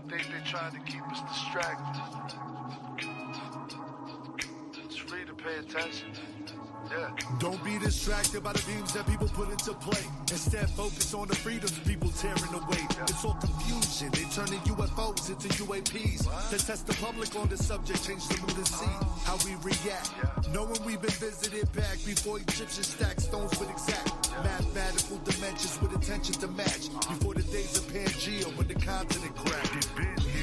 think they're trying to keep us distracted. It's free to pay attention. Yeah. Don't be distracted by the beams that people put into play. Instead, focus on the freedoms people tearing away. It's all confusion. They turning UFOs into UAPs. To test the public on the subject, change the mood and see how we react. Knowing we've been visited back before Egyptians stacked stones with exact mathematical dimensions with attention to match. Before the days of Pangea when the continent cracked.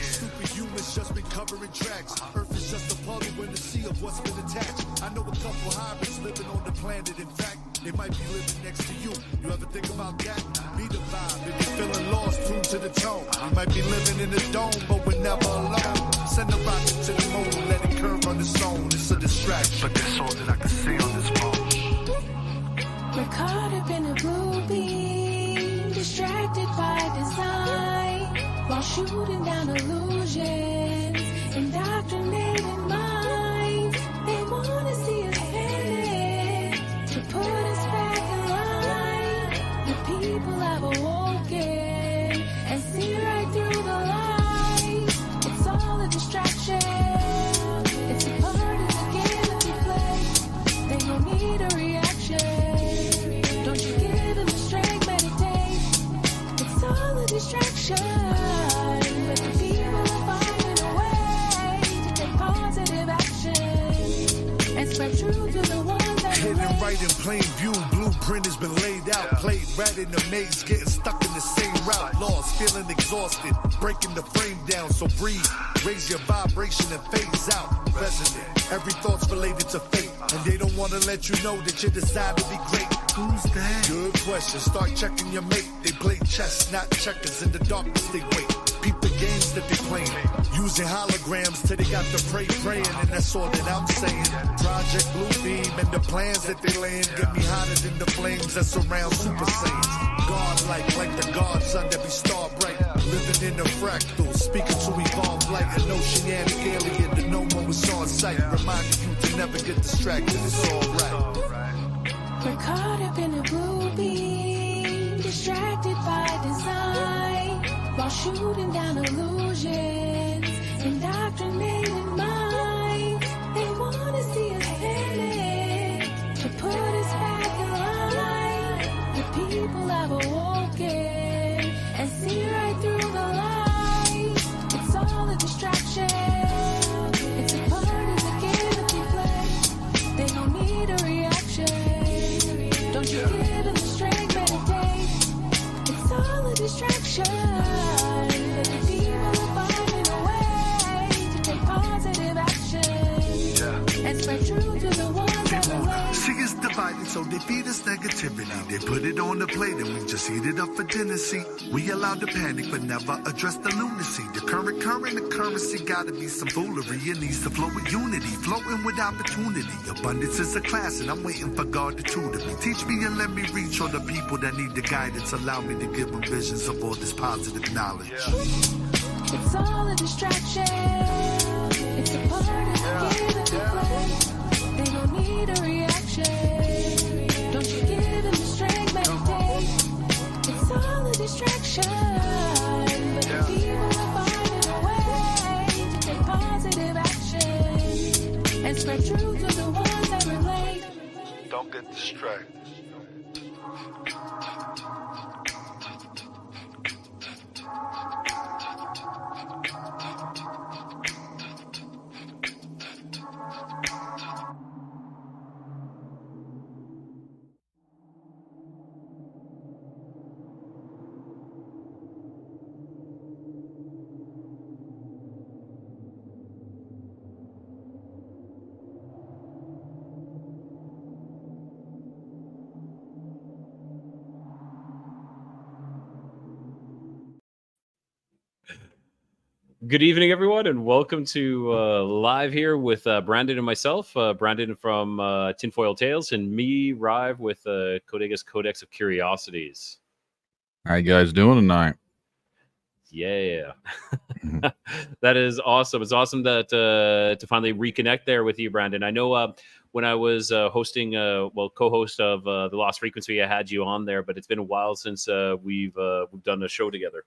Stupid humans just been covering tracks. Earth is just a puddle in the sea of what's been attached. I know a couple hybrids living on the planet. In fact, they might be living next to you. You ever think about that? Be the vibe. If you're feeling lost, tune to the tone. We might be living in a dome, but we're never alone. Send a rocket to the moon, let it curve on its own. It's a distraction, but that's all that I can say on this phone. We're caught up in a blue beam, distracted by design, while shooting down illusions, indoctrinating minds. They wanna see us panic, to put us back in line. The people have awoken and see right through the lies. It's all a distraction. It's a part of the game that we play. They don't need a reaction. Don't you give them the strength, meditate. It's all a distraction. But the people are finding a way to take positive action and spread truth to the ones that Hidden right in plain view, blueprint has been laid out. Played rat in the maze, getting stuck in the same route. Lost, feeling exhausted, breaking the frame down. So breathe, raise your vibration and phase out. Resonant, every thought's related to fate, and they don't want to let you know that you decide to be great. Who's that? Good question, start checking your mate. They play chess, not checkers. In the darkness they wait. Peep the games that they playing. Using holograms till they got the praying, and that's all that I'm saying. Project Bluebeam and the plans that they laying get me hotter than the flames that surround Super Saiyans. Godlike, like the godson that be star bright. Living in the fractal, speaking to evolve like an oceanic alien that no one was on sight. Reminding you to never get distracted, it's alright. we're caught up in a blue beam, distracted by design, while shooting down illusions, indoctrinating minds. They wanna see us panic, to put us back in line. The people have awoken and see right through the lies. It's all a distraction. It's a part of the game that we play. They don't need a reaction. Don't you give them the strength, meditate. It's all a distraction. But the people are finding a way to take positive action and spread truth to the ones that relate. See, it's divided, so they feed us negativity. They put it on the plate and we just eat it up for dinner. See, we allow the panic but never address the lunacy. The current the currency gotta be some foolery. It needs to flow with unity, flowing with opportunity. Abundance is a class and I'm waiting for God to tutor me. Teach me and let me reach all the people that need the guidance. Allow me to give them visions of all this positive knowledge. It's all a distraction. It's a part of the game that we play. They don't need a reaction. Don't you give them the strength, meditate. It's all a distraction. But the people are finding a way to take positive action and spread truth to the ones that relate. Don't get distracted. Good evening, everyone, and welcome to live here with Brandon and myself. Brandon from Tinfoil Tales, and me, Rive, with Codega's Codex of Curiosities. How you guys doing tonight? Yeah, that is awesome. It's awesome that to finally reconnect there with you, Brandon. I know when I was hosting, co-host of the Lost Frequency, I had you on there, but it's been a while since we've done a show together.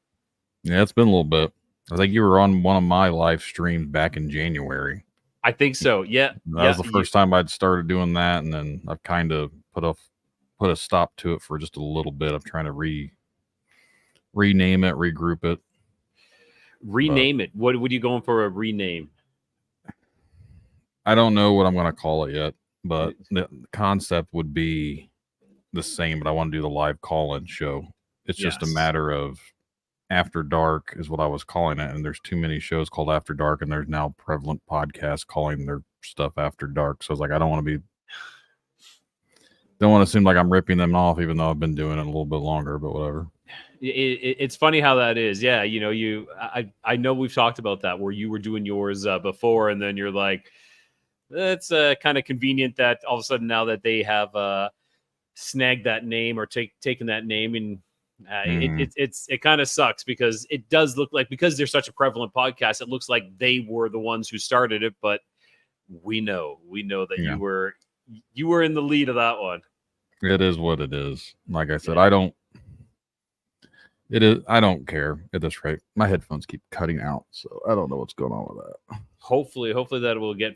Yeah, it's been a little bit. I think you were on one of my live streams back in January. I think so. Yeah. That was the first time I'd started doing that, and then I've kind of put a stop to it for just a little bit. I'm trying to rename it, regroup it. Rename it. What are you going for a rename? I don't know what I'm going to call it yet, but the concept would be the same, but I want to do the live call-in show. It's just a matter of After Dark is what I was calling it, and there's too many shows called After Dark, and there's now prevalent podcasts calling their stuff After Dark. So I was like, I don't want to seem like I'm ripping them off, even though I've been doing it a little bit longer, but whatever. It's funny how that is. Yeah, I know we've talked about that where you were doing yours before, and then you're like, it's kind of convenient that all of a sudden now that they have snagged that name or taken that name, and it kind of sucks because it does look like, because they're such a prevalent podcast, it looks like they were the ones who started it, but we know that you were in the lead of that one. It is what it is. Like I said, I don't care at this rate. My headphones keep cutting out, so I don't know what's going on with that. Hopefully that'll get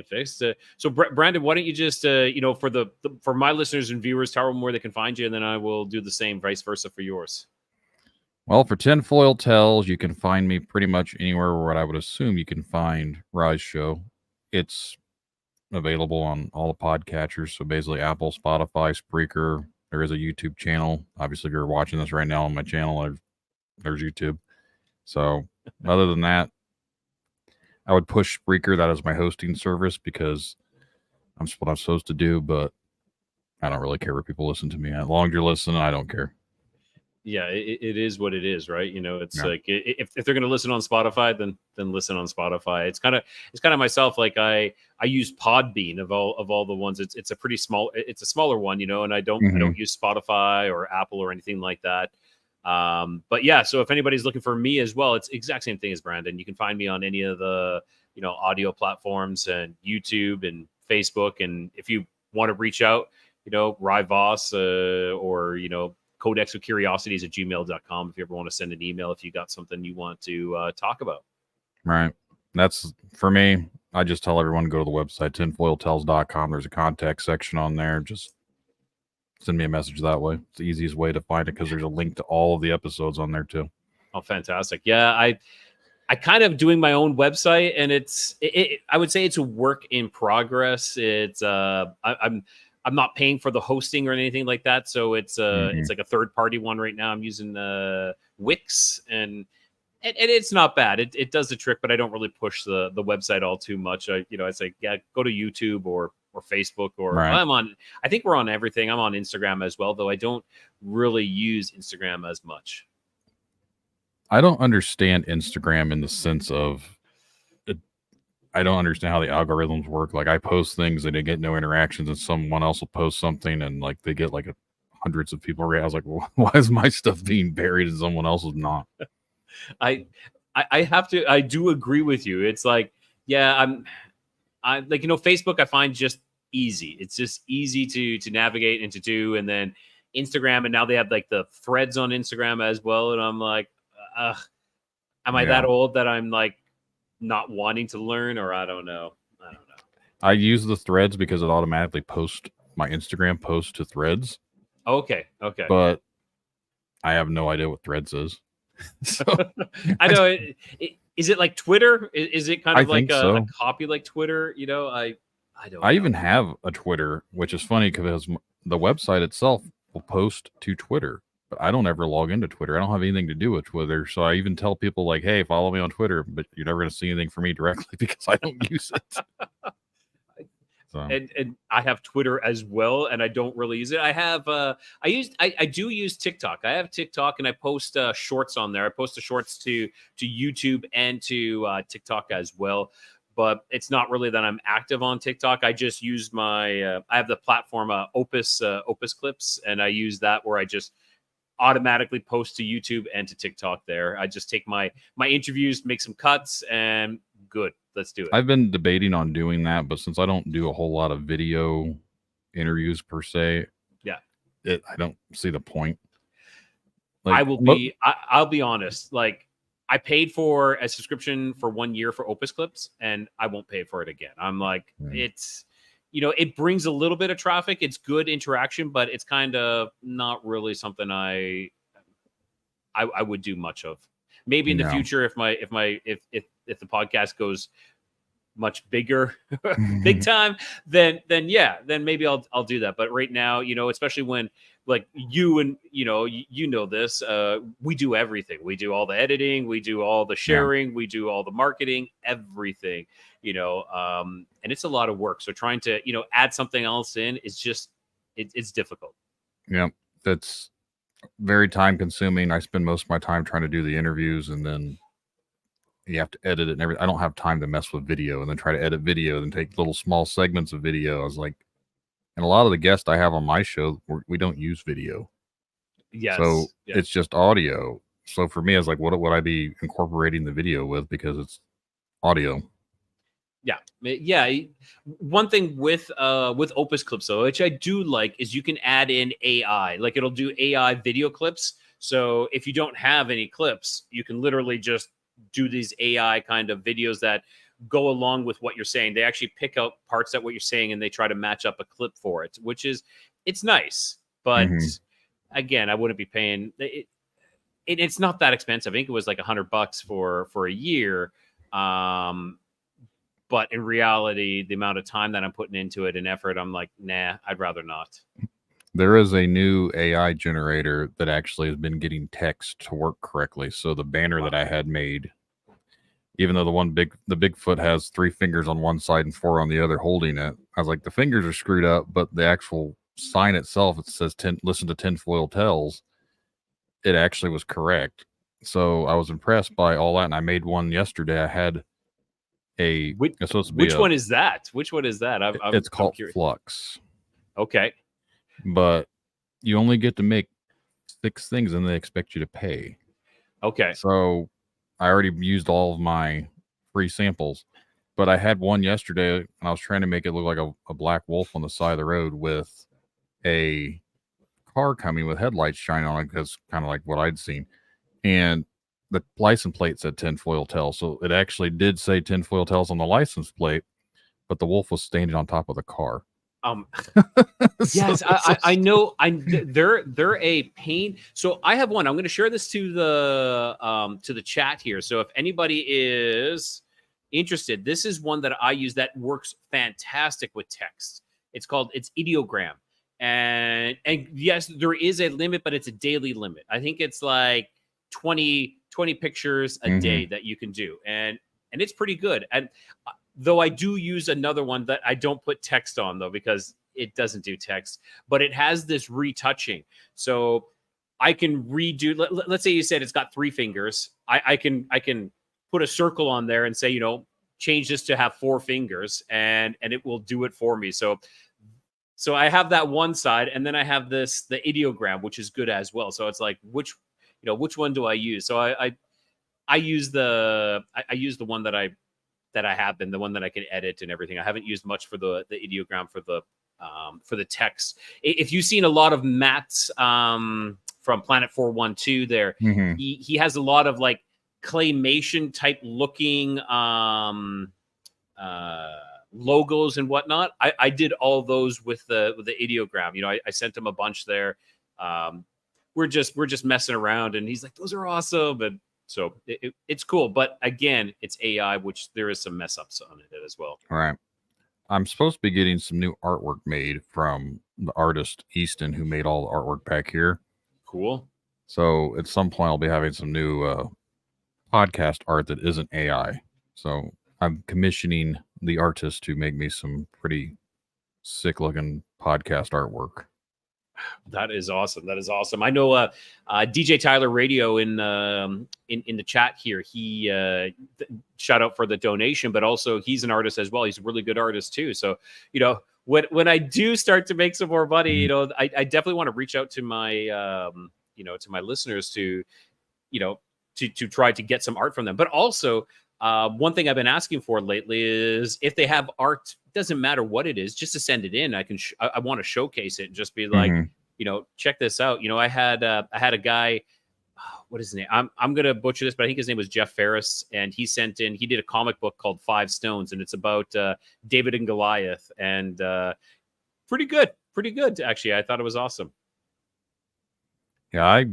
fixed. So Brandon, why don't you just for my listeners and viewers, tell them where they can find you, and then I will do the same, vice versa for yours. Well, for Tinfoil Tales, you can find me pretty much anywhere where I would assume you can find Rise Show. It's available on all the podcatchers, so basically Apple, Spotify, Spreaker. There is a YouTube channel. Obviously, if you're watching this right now on my channel, there's YouTube. So other than that, I would push Spreaker. That is my hosting service because I'm what I'm supposed to do, but I don't really care where people listen to me. As long as you're listening, I don't care. Yeah, it is what it is, right? It's like if they're going to listen on Spotify, then listen on Spotify. It's kind of myself. Like I use Podbean of all the ones. It's a pretty small. It's a smaller one, and I don't use Spotify or Apple or anything like that. But yeah, so if anybody's looking for me as well, it's the exact same thing as Brandon. You can find me on any of the, audio platforms and YouTube and Facebook. And if you want to reach out, Voss, or, codexofcuriosities@gmail.com. If you ever want to send an email, if you got something you want to talk about. Right. That's for me. I just tell everyone to go to the website, tinfoiltales.com. There's a contact section on there. Just send me a message that way. It's the easiest way to find it because there's a link to all of the episodes on there too. Oh, fantastic. Yeah, I kind of doing my own website, and I would say it's a work in progress. It's I'm not paying for the hosting or anything like that, so it's like a third party one right now. I'm using Wix, and it's not bad. It does the trick, but I don't really push the website all too much. I say, go to YouTube or Facebook, or right. I think we're on everything. I'm on Instagram as well, though I don't really use Instagram as much. I don't understand Instagram in the sense of I don't understand how the algorithms work. Like I post things and they get no interactions, and someone else will post something and like they get like hundreds of people. I was like, well, why is my stuff being buried and someone else's not? I do agree with you. It's like, I like, Facebook I find just easy. It's just easy to navigate and to do. And then Instagram, and now they have like the threads on Instagram as well. And I'm like, am I that old that I'm like not wanting to learn, or I don't know. I use the threads because it automatically posts my Instagram post to threads. Okay. But I have no idea what threads is. So I know is it like Twitter? Is it kind of like so. a copy like Twitter? I don't know. I even have a Twitter, which is funny because the website itself will post to Twitter, but I don't ever log into Twitter. I don't have anything to do with Twitter. So I even tell people like, hey, follow me on Twitter, but you're never going to see anything from me directly because I don't use it. So. And I have Twitter as well, and I don't really use it. I have I do use TikTok. I have TikTok, and I post shorts on there. I post the shorts to YouTube and to TikTok as well. But it's not really that I'm active on TikTok. I just use my I have the platform Opus Clips, and I use that where I just automatically post to YouTube and to TikTok there. I just take my interviews, make some cuts, and good. Let's do it. I've been debating on doing that, but since I don't do a whole lot of video interviews per se, I don't see the point. Like, I'll be honest. Like I paid for a subscription for 1 year for Opus Clips, and I won't pay for it again. I'm like, it's, it brings a little bit of traffic. It's good interaction, but it's kind of not really something I would do much of. Maybe in the future, if the podcast goes much bigger, big time, then maybe I'll do that. But right now, especially when like you and this, we do everything. We do all the editing, we do all the sharing, we do all the marketing, everything, and it's a lot of work. So trying to, add something else in is just, it's difficult. Yeah. That's very time consuming. I spend most of my time trying to do the interviews, and then you have to edit it and everything. I don't have time to mess with video and then try to edit video and take little small segments of video. I was like, and a lot of the guests I have on my show, we don't use video. Yes. So it's just audio. So for me, I was like, what would I be incorporating the video with? Because it's audio. Yeah. Yeah. One thing with Opus Clips, though, which I do like, is you can add in AI. Like it'll do AI video clips. So if you don't have any clips, you can literally just do these AI kind of videos that go along with what you're saying. They actually pick out parts of what you're saying and they try to match up a clip for it, which is, it's nice. But again, I wouldn't be paying it. It's not that expensive. I think it was like $100 for a year. But in reality, the amount of time that I'm putting into it and effort, I'm like, nah, I'd rather not. There is a new AI generator that actually has been getting text to work correctly. So the banner that I had made, even though the Bigfoot has 3 fingers on one side and 4 on the other holding it, I was like, the fingers are screwed up, but the actual sign itself, it says listen to Tinfoil Tales. It actually was correct. So I was impressed by all that, and I made one yesterday. I had which one is that? Which one is that? It's called Flux. Okay. But you only get to make 6 things and they expect you to pay. Okay. So I already used all of my free samples, but I had one yesterday and I was trying to make it look like a black wolf on the side of the road with a car coming with headlights shining on it, because kind of like what I'd seen. And the license plate said Tinfoil Tales. So it actually did say Tinfoil Tales on the license plate, but the wolf was standing on top of the car. Yes, I know. They're a pain. So I have one. I'm going to share this to the chat here. So if anybody is interested, this is one that I use that works fantastic with text. It's ideogram. And yes, there is a limit, but it's a daily limit. I think it's like 20 pictures a day that you can do. And it's pretty good. And though I do use another one that I don't put text on, though, because it doesn't do text, but it has this retouching. So I can redo, let's say you said it's got 3 fingers. I can put a circle on there and say, change this to have 4 fingers, and it will do it for me. So I have that one side, and then I have the ideogram, which is good as well. So it's like, which one do I use? So I use the one that I have been, the one that I can edit and everything. I haven't used much for the ideogram for the text. If you've seen a lot of Matt's from Planet 412 there, he has a lot of like claymation type looking logos and whatnot. I did all those with the ideogram. I sent him a bunch there. We're just messing around, and he's like, those are awesome. And so it's cool. But again, it's AI, which there is some mess ups on it as well. All right. I'm supposed to be getting some new artwork made from the artist Easton, who made all the artwork back here. Cool. So at some point I'll be having some new podcast art that isn't AI. So I'm commissioning the artist to make me some pretty sick looking podcast artwork. That is awesome. That is awesome. I know DJ Tyler Radio in the chat here. He shout out for the donation, but also he's an artist as well. He's a really good artist too. So when I do start to make some more money, I definitely want to reach out to my to my listeners to try to get some art from them. But also one thing I've been asking for lately is if they have art, doesn't matter what it is, just to send it in. I want to showcase it and just be like, check this out. I had a guy what is his name? I'm gonna butcher this, but I think his name was Jeff Ferris, and he did a comic book called Five Stones, and it's about David and Goliath, and pretty good actually. I thought it was awesome. Yeah,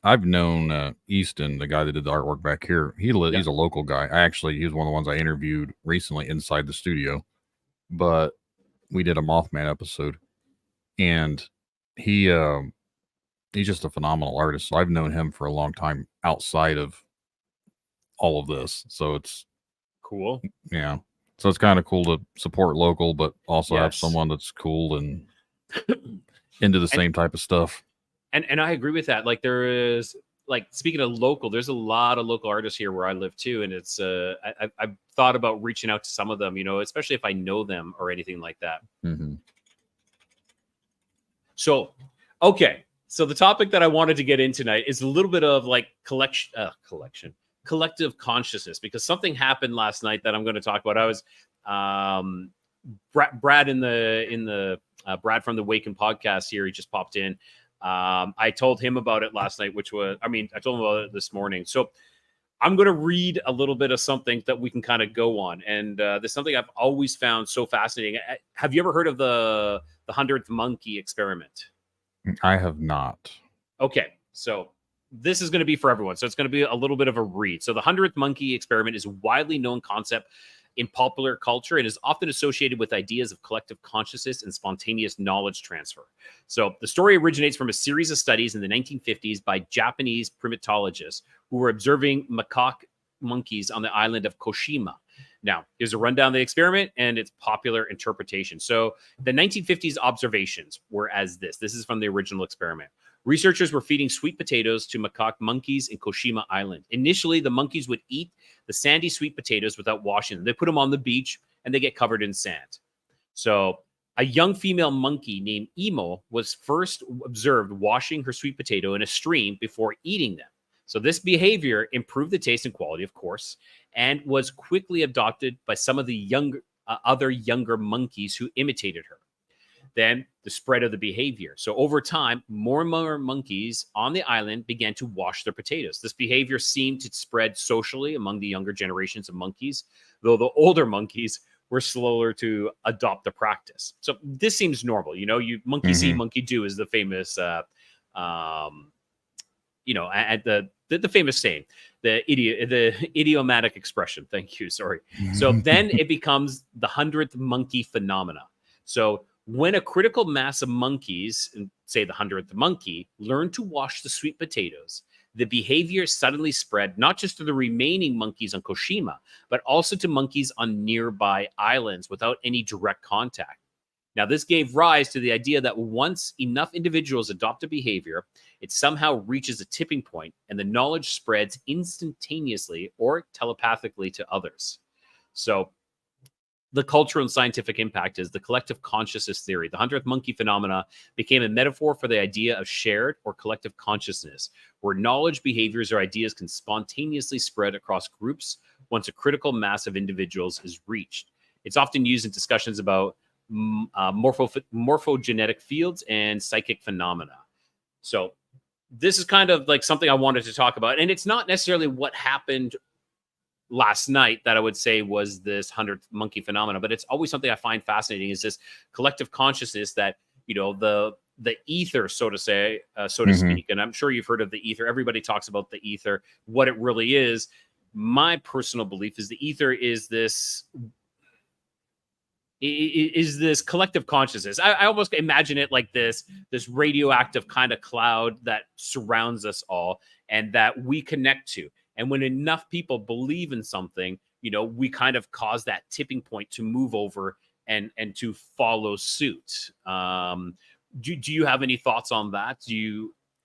I've known Easton, the guy that did the artwork back here. He's a local guy. He was one of the ones I interviewed recently inside the studio, but we did a Mothman episode, and he's just a phenomenal artist. So I've known him for a long time outside of all of this. So it's cool. Yeah. So it's kind of cool to support local, but also have Yes. someone that's cool and into the same type of stuff. And I agree with that. Like there is, like, speaking of local, there's a lot of local artists here where I live too. And it's, I've thought about reaching out to some of them, you know, especially if I know them or anything like that. Mm-hmm. So, okay. So the topic that I wanted to get in tonight is a little bit of like collective consciousness, because something happened last night that I'm going to talk about. I was, Brad Brad from the Waken podcast here. He just popped in. I told him about it last night, I told him about it this morning. So I'm going to read a little bit of something that we can kind of go on. And there's something I've always found so fascinating. Have you ever heard of the 100th monkey experiment? I have not. Okay. So this is going to be for everyone. So it's going to be a little bit of a read. So the 100th monkey experiment is a widely known concept in popular culture and is often associated with ideas of collective consciousness and spontaneous knowledge transfer. So the story originates from a series of studies in the 1950s by Japanese primatologists who were observing macaque monkeys on the island of Koshima. Now, here's a rundown of the experiment and its popular interpretation. So the 1950s observations were as this. This is from the original experiment. Researchers were feeding sweet potatoes to macaque monkeys in Koshima Island. Initially, the monkeys would eat the sandy sweet potatoes without washing them. They put them on the beach and they get covered in sand. So a young female monkey named Emo was first observed washing her sweet potato in a stream before eating them. So this behavior improved the taste and quality, of course, and was quickly adopted by some of the other younger monkeys who imitated her. Then the spread of the behavior. So over time, more and more monkeys on the island began to wash their potatoes. This behavior seemed to spread socially among the younger generations of monkeys, though the older monkeys were slower to adopt the practice. So this seems normal. You know, you monkey see, monkey do is the famous, at the famous saying, the idiomatic expression. Thank you. Sorry. So then it becomes the 100th monkey phenomena. So when a critical mass of monkeys, say the 100th monkey, learned to wash the sweet potatoes, the behavior suddenly spread not just to the remaining monkeys on Koshima, but also to monkeys on nearby islands without any direct contact. Now, this gave rise to the idea that once enough individuals adopt a behavior, it somehow reaches a tipping point and the knowledge spreads instantaneously or telepathically to others. So the cultural and scientific impact is the collective consciousness theory. The 100th monkey phenomena became a metaphor for the idea of shared or collective consciousness, where knowledge, behaviors, or ideas can spontaneously spread across groups once a critical mass of individuals is reached. It's often used in discussions about morphogenetic fields and psychic phenomena. So this is kind of like something I wanted to talk about. And it's not necessarily what happened last night that I would say was this 100th monkey phenomena, but it's always something I find fascinating is this collective consciousness that, you know, the ether, so to say, so to speak. And I'm sure you've heard of the ether. Everybody talks about the ether, what it really is. My personal belief is the ether is this collective consciousness. I almost imagine it like this radioactive kind of cloud that surrounds us all and that we connect to. And when enough people believe in something, you know, we kind of cause that tipping point to move over and to follow suit. Do you have any thoughts on that?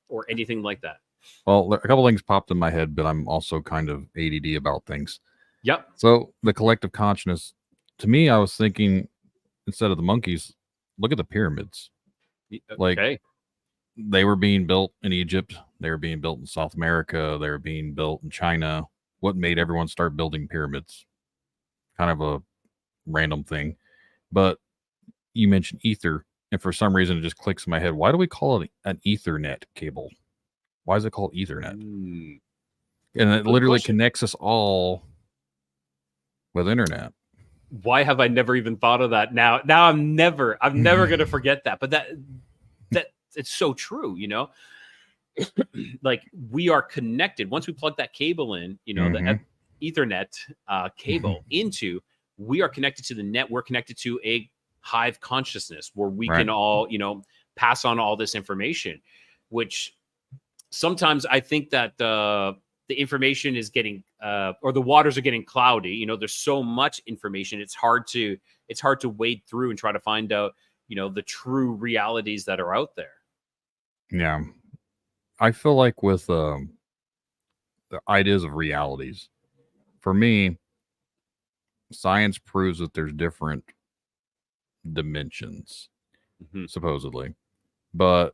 Or anything like that? Well, a couple things popped in my head, but I'm also kind of ADD about things. Yep. So the collective consciousness, to me, I was thinking instead of the monkeys, look at the pyramids. Like, okay. They were being built in Egypt. They were being built in South America. They were being built in China. What made everyone start building pyramids? Kind of a random thing. But you mentioned ether, and for some reason it just clicks in my head. Why do we call it an Ethernet cable? Why is it called Ethernet? Mm. And it Good literally question. connects us all with internet. Why have I never even thought of that? Now I'm never going to forget that. But that it's so true, you know? Like, we are connected. Once we plug that cable in, you know, the Ethernet cable into, we are connected to the net. We're connected to a hive consciousness where we can all, you know, pass on all this information, which sometimes I think that the information is getting or the waters are getting cloudy. You know, there's so much information. It's hard to wade through and try to find out, you know, the true realities that are out there. Yeah. I feel like with the ideas of realities, for me, science proves that there's different dimensions, supposedly. But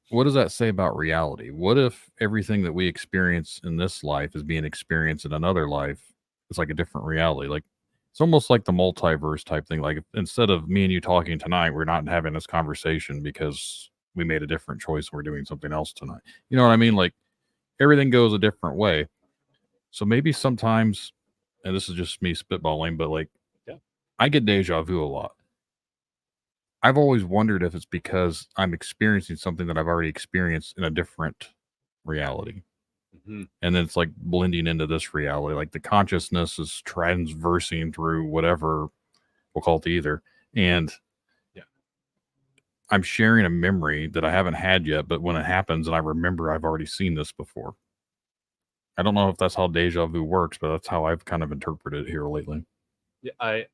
what does that say about reality? What if everything that we experience in this life is being experienced in another life? It's like a different reality. Like, it's almost like the multiverse type thing. Like, instead of me and you talking tonight, we're not having this conversation because we made a different choice and we're doing something else tonight. You know what I mean? Like, everything goes a different way. So maybe sometimes, and this is just me spitballing, but like, I get deja vu a lot. I've always wondered if it's because I'm experiencing something that I've already experienced in a different reality. And then it's like blending into this reality. Like, the consciousness is transversing through whatever, we'll call it the ether. And I'm sharing a memory that I haven't had yet, but when it happens and I remember I've already seen this before. I don't know if that's how deja vu works, but that's how I've kind of interpreted it here lately. Yeah,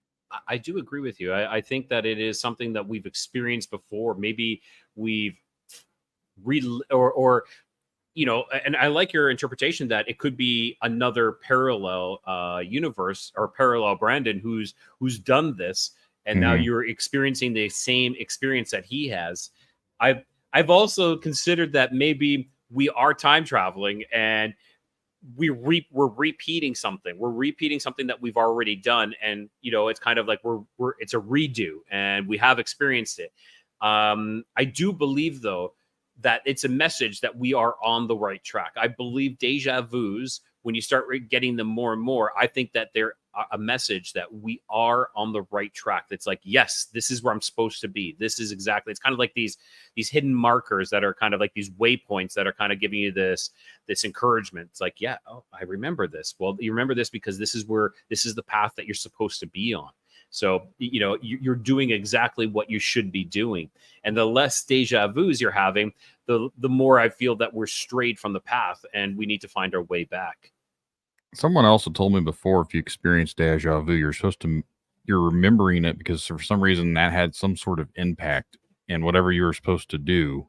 I do agree with you. I think that it is something that we've experienced before. Maybe we've or you know, and I like your interpretation that it could be another parallel universe or parallel Brandon who's done this, and now you're experiencing the same experience that he has. I've also considered that maybe we are time traveling and we're repeating something. We're repeating something that we've already done, and you know, it's kind of like it's a redo, and we have experienced it. I do believe, though, that it's a message that we are on the right track. I believe deja vus, when you start getting them more and more, I think that they're a message that we are on the right track. That's like, yes, this is where I'm supposed to be. This is exactly, it's kind of like these hidden markers that are kind of like these waypoints that are kind of giving you this encouragement. It's like, yeah, oh, I remember this. Well, you remember this because this is the path that you're supposed to be on. So, you know, you're doing exactly what you should be doing. And the less deja vus you're having, the more I feel that we're strayed from the path and we need to find our way back. Someone else had told me before, if you experience deja vu, you're remembering it because for some reason that had some sort of impact, and whatever you were supposed to do,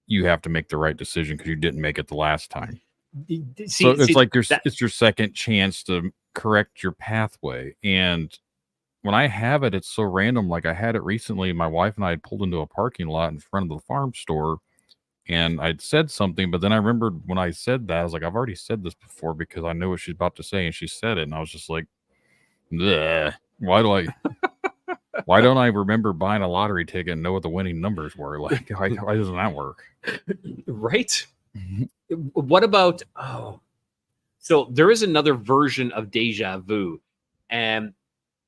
you have to make the right decision because you didn't make it the last time. So it's like it's your second chance to correct your pathway. And when I have it, it's so random. Like, I had it recently. My wife and I had pulled into a parking lot in front of the farm store, and I'd said something, but then I remembered when I said that, I was like, I've already said this before because I know what she's about to say, and she said it, and I was just like, bleh. Why don't I remember buying a lottery ticket and know what the winning numbers were? Like, why doesn't that work? Right? What about, so there is another version of deja vu, and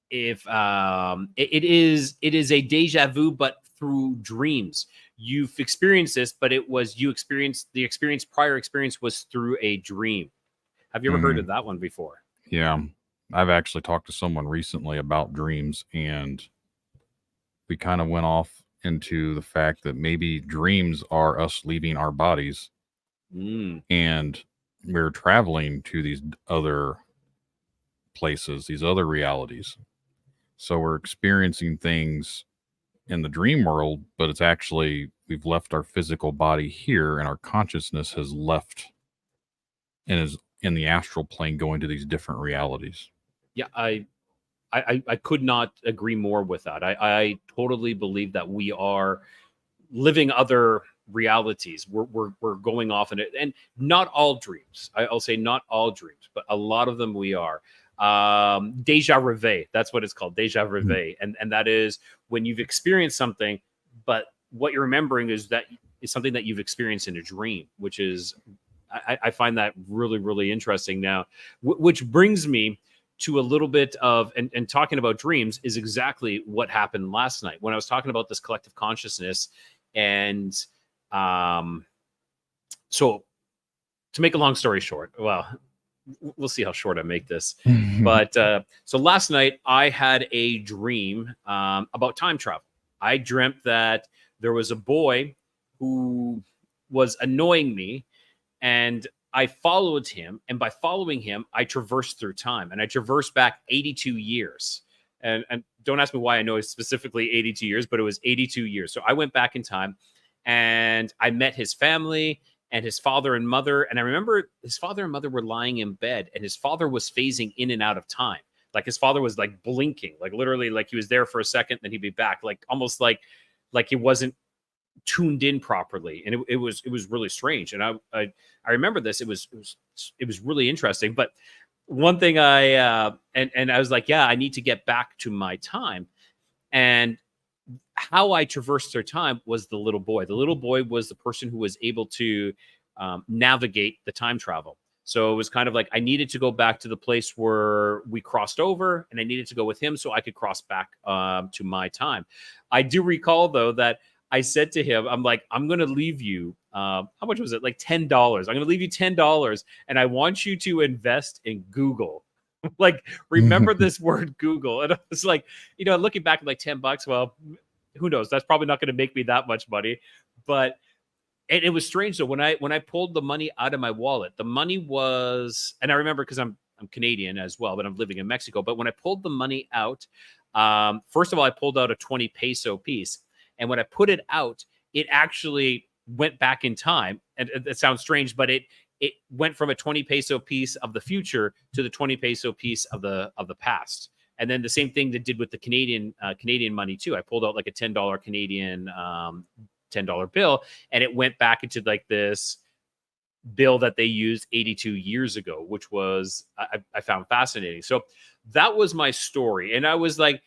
if it is a deja vu, but through dreams. You've experienced this, but the prior experience was through a dream. Have you ever heard of that one before? Yeah. I've actually talked to someone recently about dreams, and we kind of went off into the fact that maybe dreams are us leaving our bodies and we're traveling to these other places, these other realities. So we're experiencing things in the dream world, but it's actually, we've left our physical body here and our consciousness has left and is in the astral plane going to these different realities. Yeah, I could not agree more with that. I totally believe that we are living other realities. We're going off in it, and not all dreams. I'll say not all dreams, but a lot of them we are. Deja reverie, that's what it's called, deja reverie. And that is when you've experienced something, but what you're remembering is that is something that you've experienced in a dream, which is, I find that really, really interesting now, which brings me to a little bit of, and talking about dreams is exactly what happened last night when I was talking about this collective consciousness. And so to make a long story short, well, we'll see how short I make this. But so last night I had a dream about time travel. I dreamt that there was a boy who was annoying me, and I followed him. And by following him, I traversed through time, and I traversed back 82 years. And don't ask me why I know specifically 82 years, but it was 82 years. So I went back in time, and I met his family and his father and mother. And I remember his father and mother were lying in bed, and his father was phasing in and out of time. Like his father was like blinking, like literally like he was there for a second, then he'd be back, like almost like he wasn't tuned in properly. And it was really strange. And I remember this. It was really interesting. But one thing I was like, yeah, I need to get back to my time. And how I traversed their time was the little boy. The little boy was the person who was able to navigate the time travel. So it was kind of like I needed to go back to the place where we crossed over, and I needed to go with him so I could cross back to my time. I do recall, though, that I said to him, I'm like, I'm going to leave you. How much was it? Like $10. I'm going to leave you $10, and I want you to invest in Google. Like, remember this word Google. And I was like, looking back at like $10, well, who knows? That's probably not going to make me that much money. But it was strange. So when I pulled the money out of my wallet, the money was, and I remember because I'm Canadian as well, but I'm living in Mexico. But when I pulled the money out, first of all, I pulled out a 20 peso piece. And when I put it out, it actually went back in time. And it sounds strange, but it went from a 20 peso piece of the future to the 20 peso piece of the past. And then the same thing that did with the Canadian money too. I pulled out like a $10 Canadian $10 bill, and it went back into like this bill that they used 82 years ago, which was I found fascinating. So that was my story, and I was like,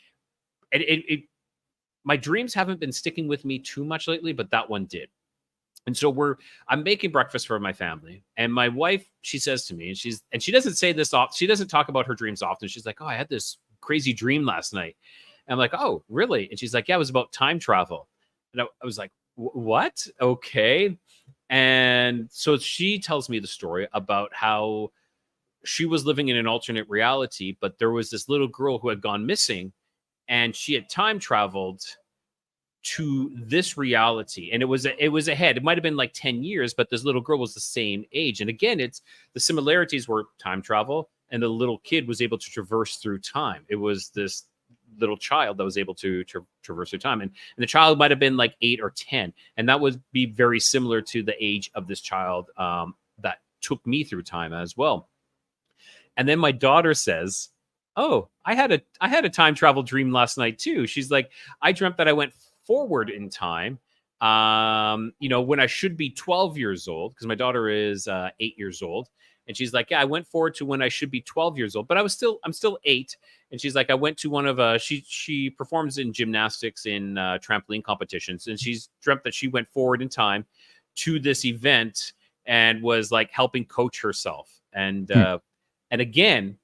my dreams haven't been sticking with me too much lately, but that one did. And so I'm making breakfast for my family, and my wife, she says to me, and she doesn't say this often. She doesn't talk about her dreams often. She's like, "Oh, I had this crazy dream last night." And I'm like, "Oh, really?" And she's like, "Yeah, it was about time travel." And I was like, "What? Okay." And so she tells me the story about how she was living in an alternate reality, but there was this little girl who had gone missing, and she had time traveled to this reality, and it was ahead. It might have been like 10 years, but this little girl was the same age. And again, it's the similarities were time travel, and the little kid was able to traverse through time. It was this little child that was able to traverse through time, and the child might have been like 8 or 10, and that would be very similar to the age of this child that took me through time as well. And then my daughter says, "Oh, I had a time travel dream last night too." She's like, "I dreamt that I went forward in time, when I should be 12 years old," because my daughter is 8 years old. And she's like, "Yeah, I went forward to when I should be 12 years old, but I'm still 8." And she's like, "I went to one of she performs in gymnastics in trampoline competitions, and she's dreamt that she went forward in time to this event and was like helping coach herself." And again,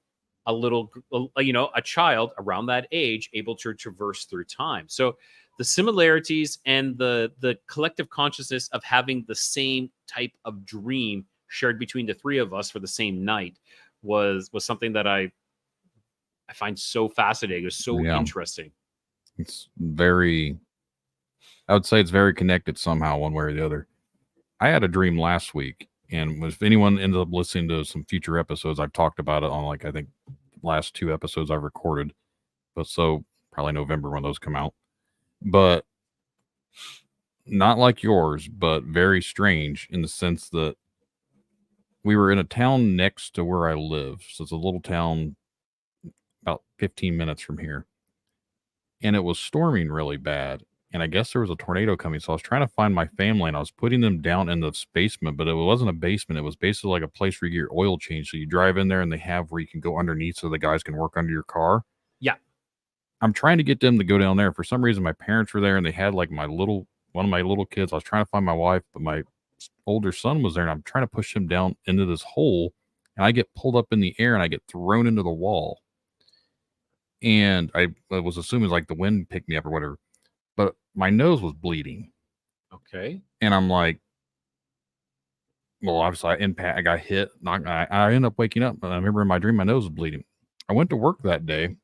a child around that age able to traverse through time. So the similarities and the collective consciousness of having the same type of dream shared between the three of us for the same night was something that I find so fascinating. It was so interesting. It's I would say it's very connected somehow, one way or the other. I had a dream last week, and if anyone ended up listening to some future episodes, I've talked about it on I think last 2 episodes I've recorded, but so probably November when those come out. But not like yours, but very strange in the sense that we were in a town next to where I live. So it's a little town about 15 minutes from here. And it was storming really bad. And I guess there was a tornado coming. So I was trying to find my family, and I was putting them down in the basement, but it wasn't a basement. It was basically like a place where you get your oil changed. So you drive in there, and they have where you can go underneath so the guys can work under your car. Yeah. I'm trying to get them to go down there. For some reason, my parents were there, and they had like my little one of my little kids. I was trying to find my wife, but my older son was there, and I'm trying to push him down into this hole, and I get pulled up in the air, and I get thrown into the wall. And I was assuming like the wind picked me up or whatever, but my nose was bleeding. Okay. And I'm like, well, obviously I got hit. I ended up waking up, and I remember in my dream my nose was bleeding. I went to work that day,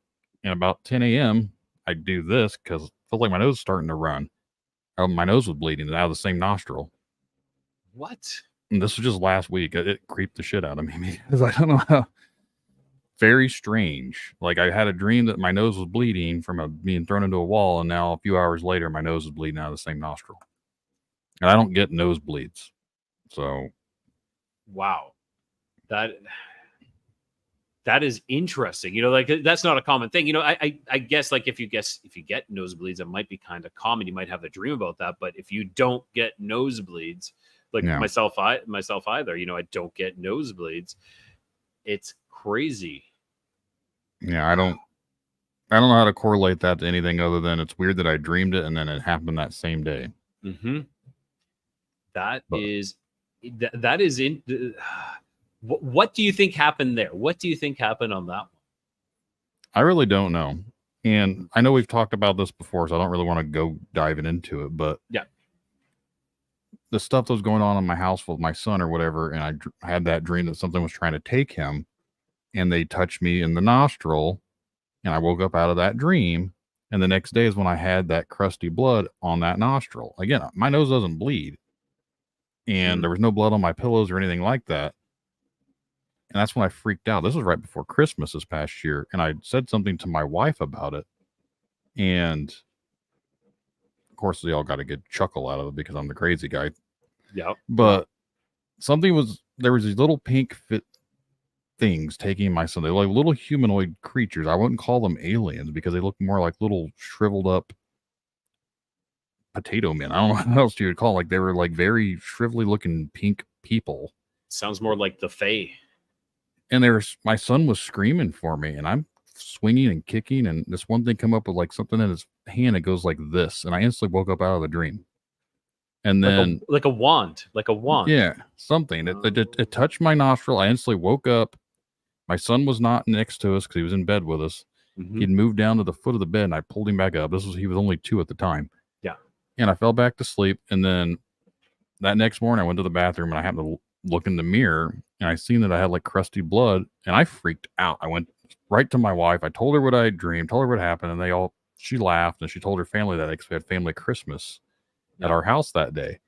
and about 10 a.m. I do this because it felt like my nose was starting to run. My nose was bleeding out of the same nostril. What? And this was just last week. It creeped the shit out of me because I don't know how. Very strange. Like I had a dream that my nose was bleeding from being thrown into a wall, and now a few hours later, my nose is bleeding out of the same nostril. And I don't get nosebleeds, so wow, that is interesting. You know, like that's not a common thing. You know, I guess like if you get nosebleeds, it might be kind of common. You might have a dream about that, but if you don't get nosebleeds, like myself either. You know, I don't get nosebleeds. It's crazy. Yeah, I don't know how to correlate that to anything other than it's weird that I dreamed it and then it happened that same day. Mm-hmm. That is in. What do you think happened there? What do you think happened on that one? I really don't know. And I know we've talked about this before, so I don't really want to go diving into it, but yeah, the stuff that was going on in my house with my son or whatever, and I had that dream that something was trying to take him, and they touched me in the nostril, and I woke up out of that dream, and the next day is when I had that crusty blood on that nostril. Again, my nose doesn't bleed, and there was no blood on my pillows or anything like that. And that's when I freaked out. This was right before Christmas this past year, and I said something to my wife about it, and of course they all got a good chuckle out of it because I'm the crazy guy. Yeah. But there was these little pink things taking my son. They're like little humanoid creatures. I wouldn't call them aliens because they look more like little shriveled up potato men. I don't know what else you would call it. Like they were like very shrivelly looking pink people. Sounds more like the Fae. And my son was screaming for me, and I'm swinging and kicking, and this one thing come up with like something in his hand. It goes like this, and I instantly woke up out of the dream. And then like a wand. Yeah, something. It touched my nostril. I instantly woke up. My son was not next to us because he was in bed with us. Mm-hmm. He'd moved down to the foot of the bed, and I pulled him back up. He was only 2 at the time. Yeah. And I fell back to sleep. And then that next morning, I went to the bathroom, and I happened to look in the mirror, and I seen that I had like crusty blood, and I freaked out. I went right to my wife. I told her what I had dreamed, told her what happened, and she laughed, and she told her family that because we had family Christmas at our house that day.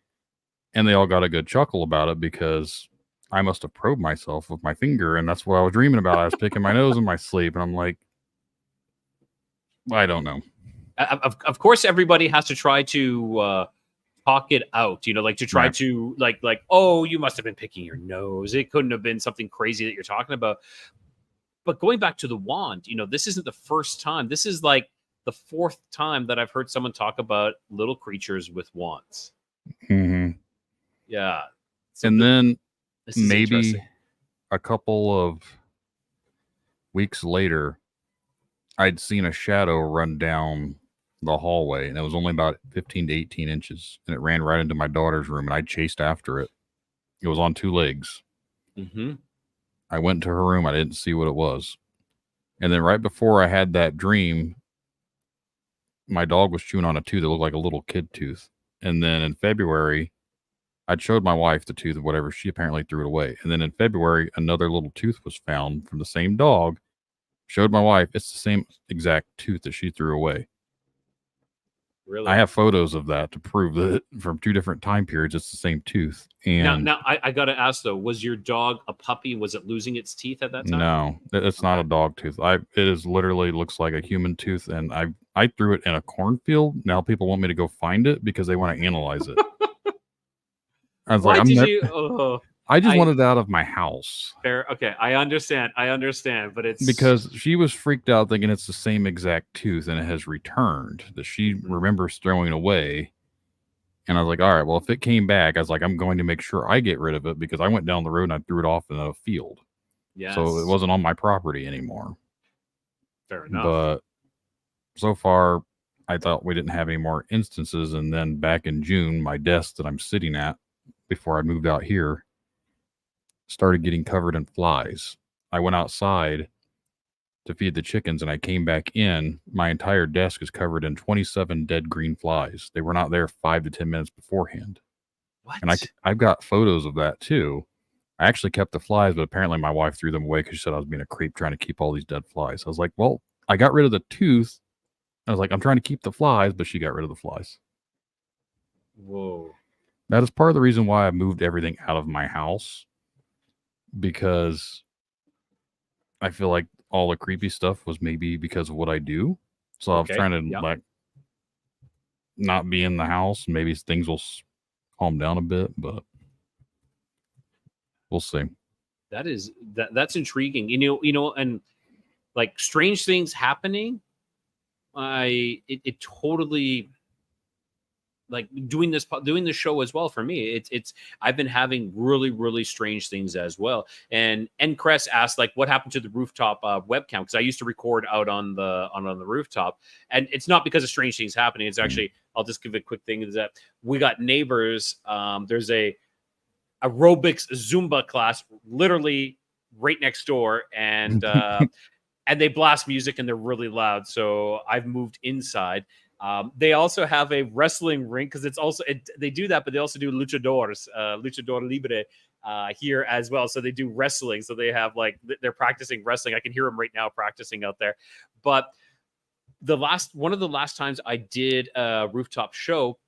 And they all got a good chuckle about it because I must have probed myself with my finger, and that's what I was dreaming about. I was picking my nose in my sleep, and I'm like, I don't know. Of course, everybody has to try to talk it out, you know, like to try to like, oh, you must have been picking your nose. It couldn't have been something crazy that you're talking about. But going back to the wand, you know, this isn't the first time. This is like the 4th time that I've heard someone talk about little creatures with wands. Mm-hmm. Yeah. And then maybe a couple of weeks later, I'd seen a shadow run down the hallway, and it was only about 15 to 18 inches, and it ran right into my daughter's room, and I chased after it. It was on 2 legs. Mm-hmm. I went to her room. I didn't see what it was. And then right before I had that dream, my dog was chewing on a tooth that looked like a little kid tooth. And then in February, I'd showed my wife the tooth of whatever. She apparently threw it away. And then in February, another little tooth was found from the same dog. Showed my wife. It's the same exact tooth that she threw away. Really? I have photos of that to prove that from 2 different time periods, it's the same tooth. And now I got to ask though, was your dog a puppy? Was it losing its teeth at that time? No, it's not a dog tooth. It is literally looks like a human tooth, and I threw it in a cornfield. Now people want me to go find it because they want to analyze it. I was like, I just wanted it out of my house. Fair. Okay, I understand, but it's because she was freaked out thinking it's the same exact tooth, and it has returned that she remembers throwing away. And I was like, all right, well, if it came back, I was like, I'm going to make sure I get rid of it because I went down the road and I threw it off in a field. Yes. So it wasn't on my property anymore. Fair enough. But so far, I thought we didn't have any more instances. And then back in June, my desk that I'm sitting at before I moved out here started getting covered in flies. I went outside to feed the chickens and I came back in. My entire desk is covered in 27 dead green flies. They were not there 5 to 10 minutes beforehand. What? And I've got photos of that too. I actually kept the flies, but apparently my wife threw them away because she said I was being a creep trying to keep all these dead flies. I was like, well, I got rid of the tooth. I was like, I'm trying to keep the flies, but she got rid of the flies. Whoa. That is part of the reason why I moved everything out of my house, because I feel like all the creepy stuff was maybe because of what I do. So I was trying to like not be in the house. Maybe things will calm down a bit, but we'll see. That's intriguing. You know, and like strange things happening. It totally, like doing this show as well for me. It's I've been having really strange things as well. And Cress asked like what happened to the rooftop webcam, because I used to record out on the rooftop, and it's not because of strange things happening. It's actually, I'll just give a quick thing, is that we got neighbors. There's a aerobics Zumba class literally right next door, and and they blast music and they're really loud. So I've moved inside. They also have a wrestling ring, because it's also they do that, but they also do luchador libre here as well. So they do wrestling. So they have like they're practicing wrestling. I can hear them right now practicing out there. But one of the last times I did a rooftop show,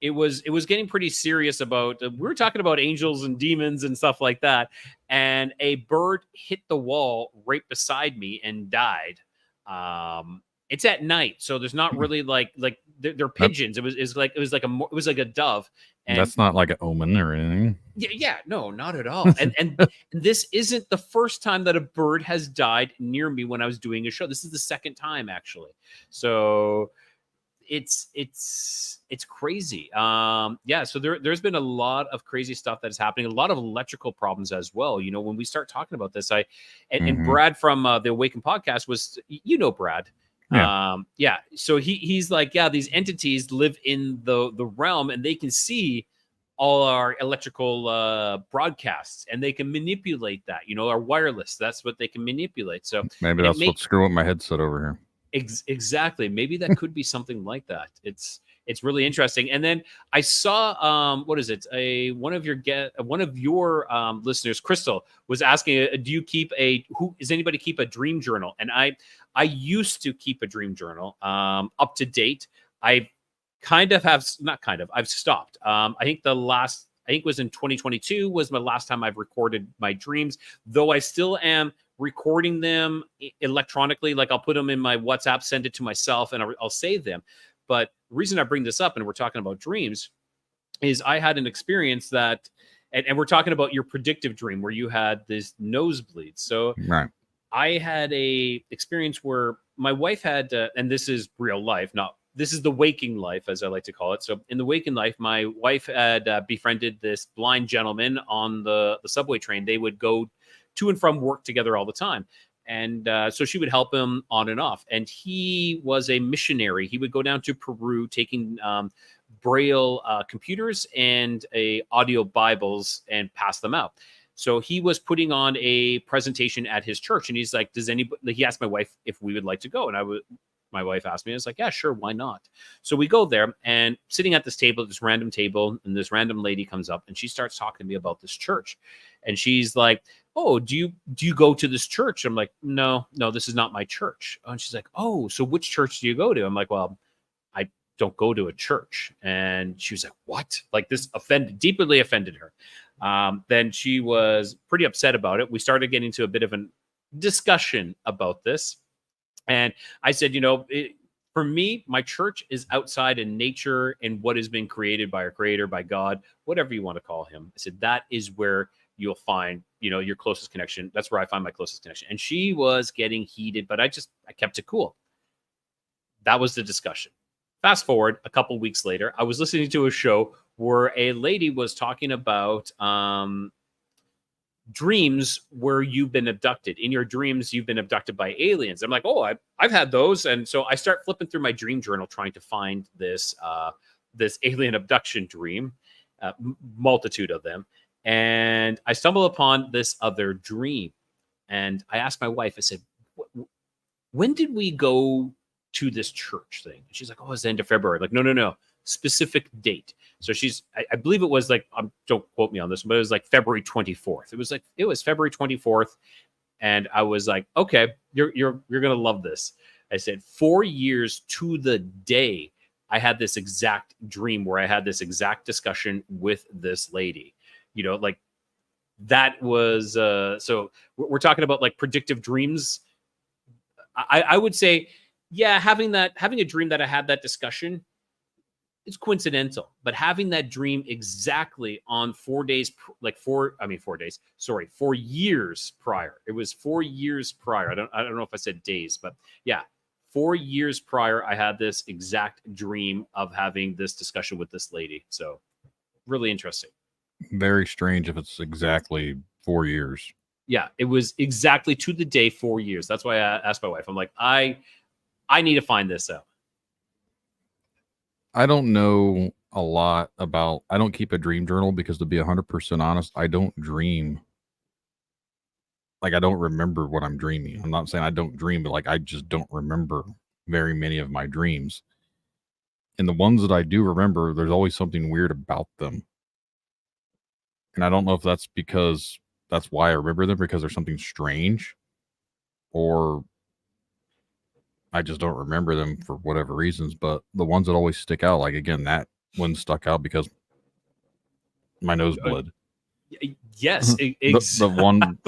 it was getting pretty serious about, we were talking about angels and demons and stuff like that. And a bird hit the wall right beside me and died. It's at night, so there's not really like they're pigeons. It was like a dove. And that's not like an omen or anything. Yeah, no, not at all. And this isn't the first time that a bird has died near me when I was doing a show. This is the second time actually. So it's crazy. So there's been a lot of crazy stuff that is happening, a lot of electrical problems as well. You know, when we start talking about this, and Brad from the Awaken podcast was, you know, Brad. So he's like, these entities live in the realm and they can see all our electrical broadcasts, and they can manipulate that, you know, our wireless. That's what they can manipulate. So maybe that's what's screwing my headset over here. Exactly. Maybe that could be something like that. It's really interesting. And then I saw what is it? One of your listeners, Crystal, was asking, does anybody keep a dream journal? And I used to keep a dream journal up to date. I've stopped. I think it was in 2022 was my last time I've recorded my dreams, though I still am recording them electronically. Like I'll put them in my WhatsApp, send it to myself, and I'll save them. But the reason I bring this up, and we're talking about dreams, is I had an experience that, and we're talking about your predictive dream where you had this nosebleed. So right. I had a experience where my wife had, and this is real life, this is the waking life, as I like to call it. So in the waking life, my wife had befriended this blind gentleman on the subway train. They would go to and from work together all the time. And so she would help him on and off. And he was a missionary. He would go down to Peru taking Braille computers and audio Bibles and pass them out. So he was putting on a presentation at his church. And he's like, he asked my wife if we would like to go. And my wife asked me, I was like, yeah, sure, why not? So we go there, and sitting at this random table, and this random lady comes up and she starts talking to me about this church. And she's like, oh, do you go to this church? I'm like, no, this is not my church. And she's like, oh, so which church do you go to? I'm like, well, I don't go to a church. And she was like, what? Like this deeply offended her. Then she was pretty upset about it. We started getting into a bit of a discussion about this. And I said, for me, my church is outside in nature and what has been created by our creator, by God, whatever you want to call him. I said, that is where you'll find, your closest connection. That's where I find my closest connection. And she was getting heated, but I kept it cool. That was the discussion. Fast forward a couple weeks later, I was listening to a show where a lady was talking about dreams where you've been abducted. In your dreams, you've been abducted by aliens. I'm like, oh, I've had those. And so I start flipping through my dream journal trying to find this this alien abduction dream, multitude of them. And I stumble upon this other dream. And I asked my wife, I said, when did we go to this church thing? And she's like, oh, it's the end of February. Like, no, specific date. So I believe it was like, don't quote me on this, but it was like February 24th. It was February 24th. And I was like, okay, you're going to love this. I said, 4 years to the day, I had this exact dream where I had this exact discussion with this lady, like that was, so we're talking about like predictive dreams. I would say, yeah, having a dream that I had that discussion, it's coincidental, but having that dream exactly on 4 days, 4 years prior. It was 4 years prior. I don't know if I said days, but yeah, 4 years prior, I had this exact dream of having this discussion with this lady. So really interesting. Very strange if it's exactly 4 years. Yeah, it was exactly to the day 4 years. That's why I asked my wife. I'm like, I need to find this out. I don't know a lot about, I don't keep a dream journal because, to be 100% honest, I don't dream. Like, I don't remember what I'm dreaming. I'm not saying I don't dream, but like, I just don't remember very many of my dreams. And the ones that I do remember, there's always something weird about them. And I don't know if that's because that's why I remember them, because there's something strange, or I just don't remember them for whatever reasons. But the ones that always stick out, like, again, that one stuck out because my nose bled. Yes, the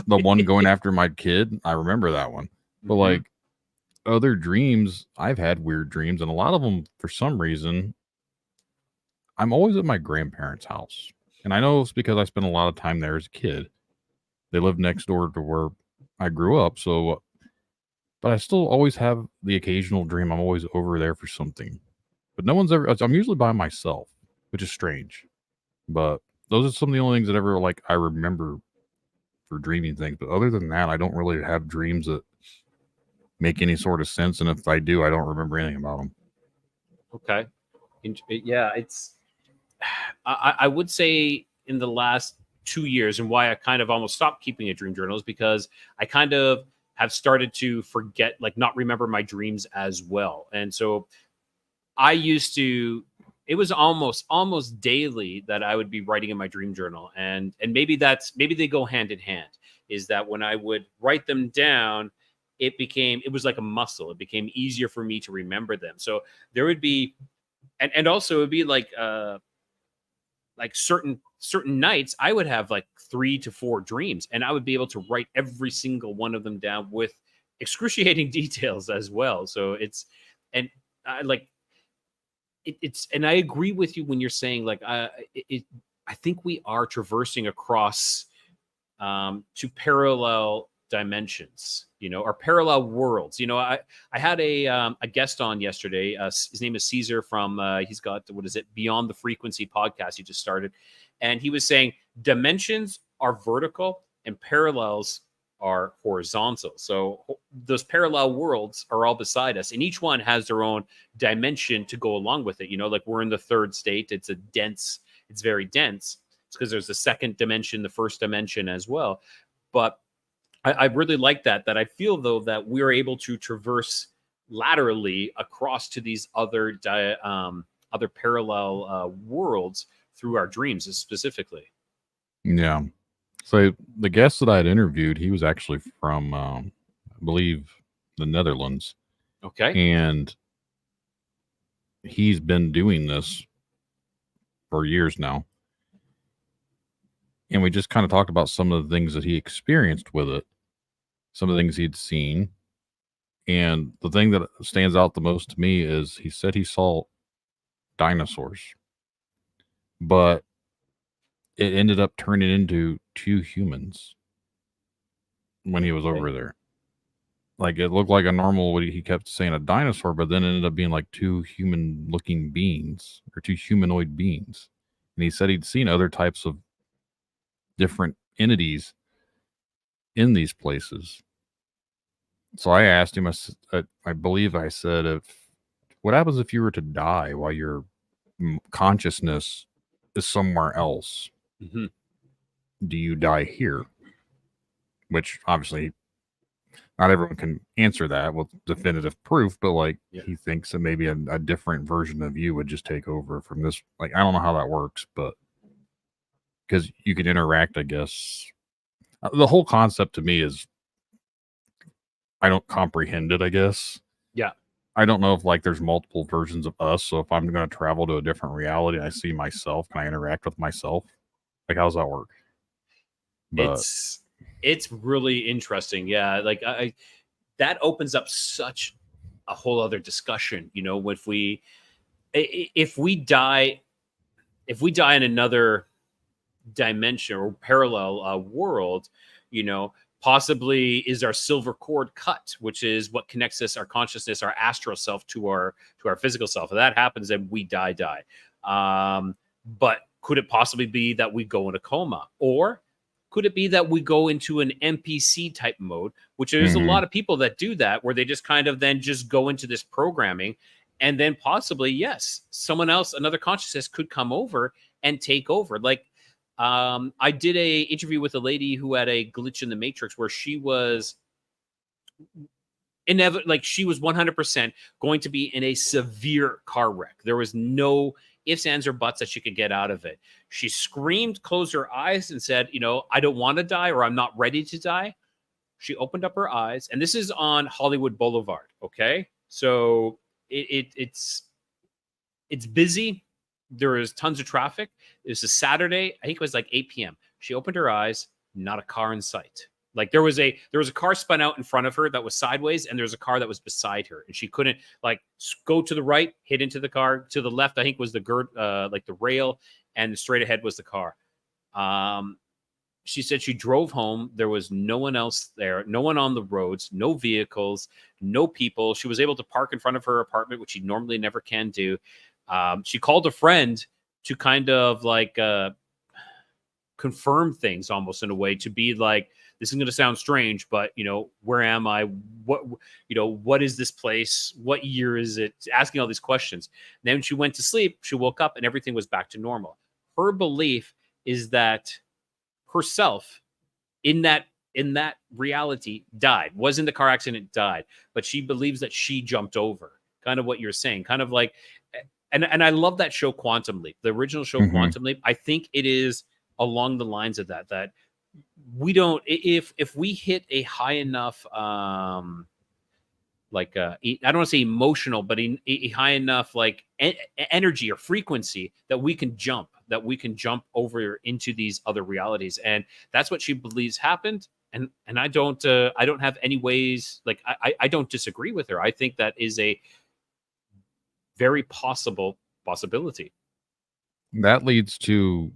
one going after my kid, I remember that one. But like other dreams, I've had weird dreams, and a lot of them, for some reason, I'm always at my grandparents' house. And I know it's because I spent a lot of time there as a kid. They live next door to where I grew up, so, but I still always have the occasional dream I'm always over there for something. But no one's ever, I'm usually by myself, which is strange. But those are some of the only things that ever, like, I remember for dreaming things. But other than that, I don't really have dreams that make any sort of sense. And if I do, I don't remember anything about them. Okay. Yeah, I would say in the last 2 years, and why I kind of almost stopped keeping a dream journal is because I kind of have started to forget, like, not remember my dreams as well. And so I used to, it was almost daily that I would be writing in my dream journal. And maybe they go hand in hand, is that when I would write them down, it was like a muscle. It became easier for me to remember them. So there would be, and also it would be like certain nights I would have like 3 to 4 dreams, and I would be able to write every single one of them down with excruciating details as well. So it's, and I like it's, and I agree with you when you're saying, like, I think we are traversing across to parallel dimensions, or parallel worlds. I had a guest on yesterday. His name is Caesar from he's got, what is it, Beyond the Frequency podcast he just started, and he was saying dimensions are vertical and parallels are horizontal. So those parallel worlds are all beside us, and each one has their own dimension to go along with it. Like, we're in the third state. It's very dense. It's because there's the second dimension, the first dimension as well. But I really like that I feel, though, that we're able to traverse laterally across to these other parallel worlds through our dreams specifically. Yeah. So the guest that I had interviewed, he was actually from, I believe, the Netherlands. Okay. And he's been doing this for years now. And we just kind of talked about some of the things that he experienced with it, some of the things he'd seen. And the thing that stands out the most to me is he said he saw dinosaurs, but it ended up turning into 2 humans when he was over there. Like, it looked like a normal, what he kept saying, a dinosaur, but then it ended up being like 2 human looking beings, or 2 humanoid beings. And he said he'd seen other types of different entities in these places. So I asked him, I believe I said, what happens if you were to die while your consciousness is somewhere else? Mm-hmm. Do you die here? Which obviously not everyone can answer that with definitive proof, but like he thinks that maybe a different version of you would just take over from this. Like, I don't know how that works, but because you can interact, I guess. The whole concept to me is I don't comprehend it, I guess. Yeah. I don't know if like there's multiple versions of us. So if I'm going to travel to a different reality and I see myself, can I interact with myself? Like, how does that work? But it's really interesting. Yeah. Like that opens up such a whole other discussion, you know, if we die in another dimension or parallel world, you know, possibly is our silver cord cut, which is what connects us, our consciousness, our astral self to our physical self. If that happens, then we die. But could it possibly be that we go in a coma, or could it be that we go into an NPC type mode, which there's a lot of people that do that, where they just kind of then just go into this programming, and then possibly, yes, someone else, another consciousness could come over and take over. Like, I did a interview with a lady who had a glitch in the matrix where she was she was 100% going to be in a severe car wreck. There was no ifs, ands, or buts that she could get out of it. She screamed, closed her eyes, and said, you know, I don't want to die, or I'm not ready to die. She opened up her eyes, and this is on Hollywood Boulevard. Okay. So it's busy. There is tons of traffic. It was a Saturday. I think it was like 8 p.m. She opened her eyes, not a car in sight. Like there was a car spun out in front of her that was sideways, and there was a car that was beside her, and she couldn't like go to the right, hit into the car. To the left, I think was the like the rail, and straight ahead was the car. She said she drove home. There was no one else there, no one on the roads, no vehicles, no people. She was able to park in front of her apartment, which she normally never can do. She called a friend to kind of like confirm things, almost in a way, to be like, this is going to sound strange, but you know, where am I? What is this place? What year is it? Asking all these questions. And then when she went to sleep, she woke up and everything was back to normal. Her belief is that herself in that reality died, was in the car accident, died, but she believes that she jumped over. Kind of what you're saying, kind of like, and I love that show Quantum Leap, the original show Quantum Leap. I think it is along the lines of that we don't, if we hit a high enough I don't want to say emotional, but a high enough like energy or frequency that we can jump over into these other realities. And that's what she believes happened. And I don't have any ways, like I don't disagree with her. I think that is a very possibility. That leads to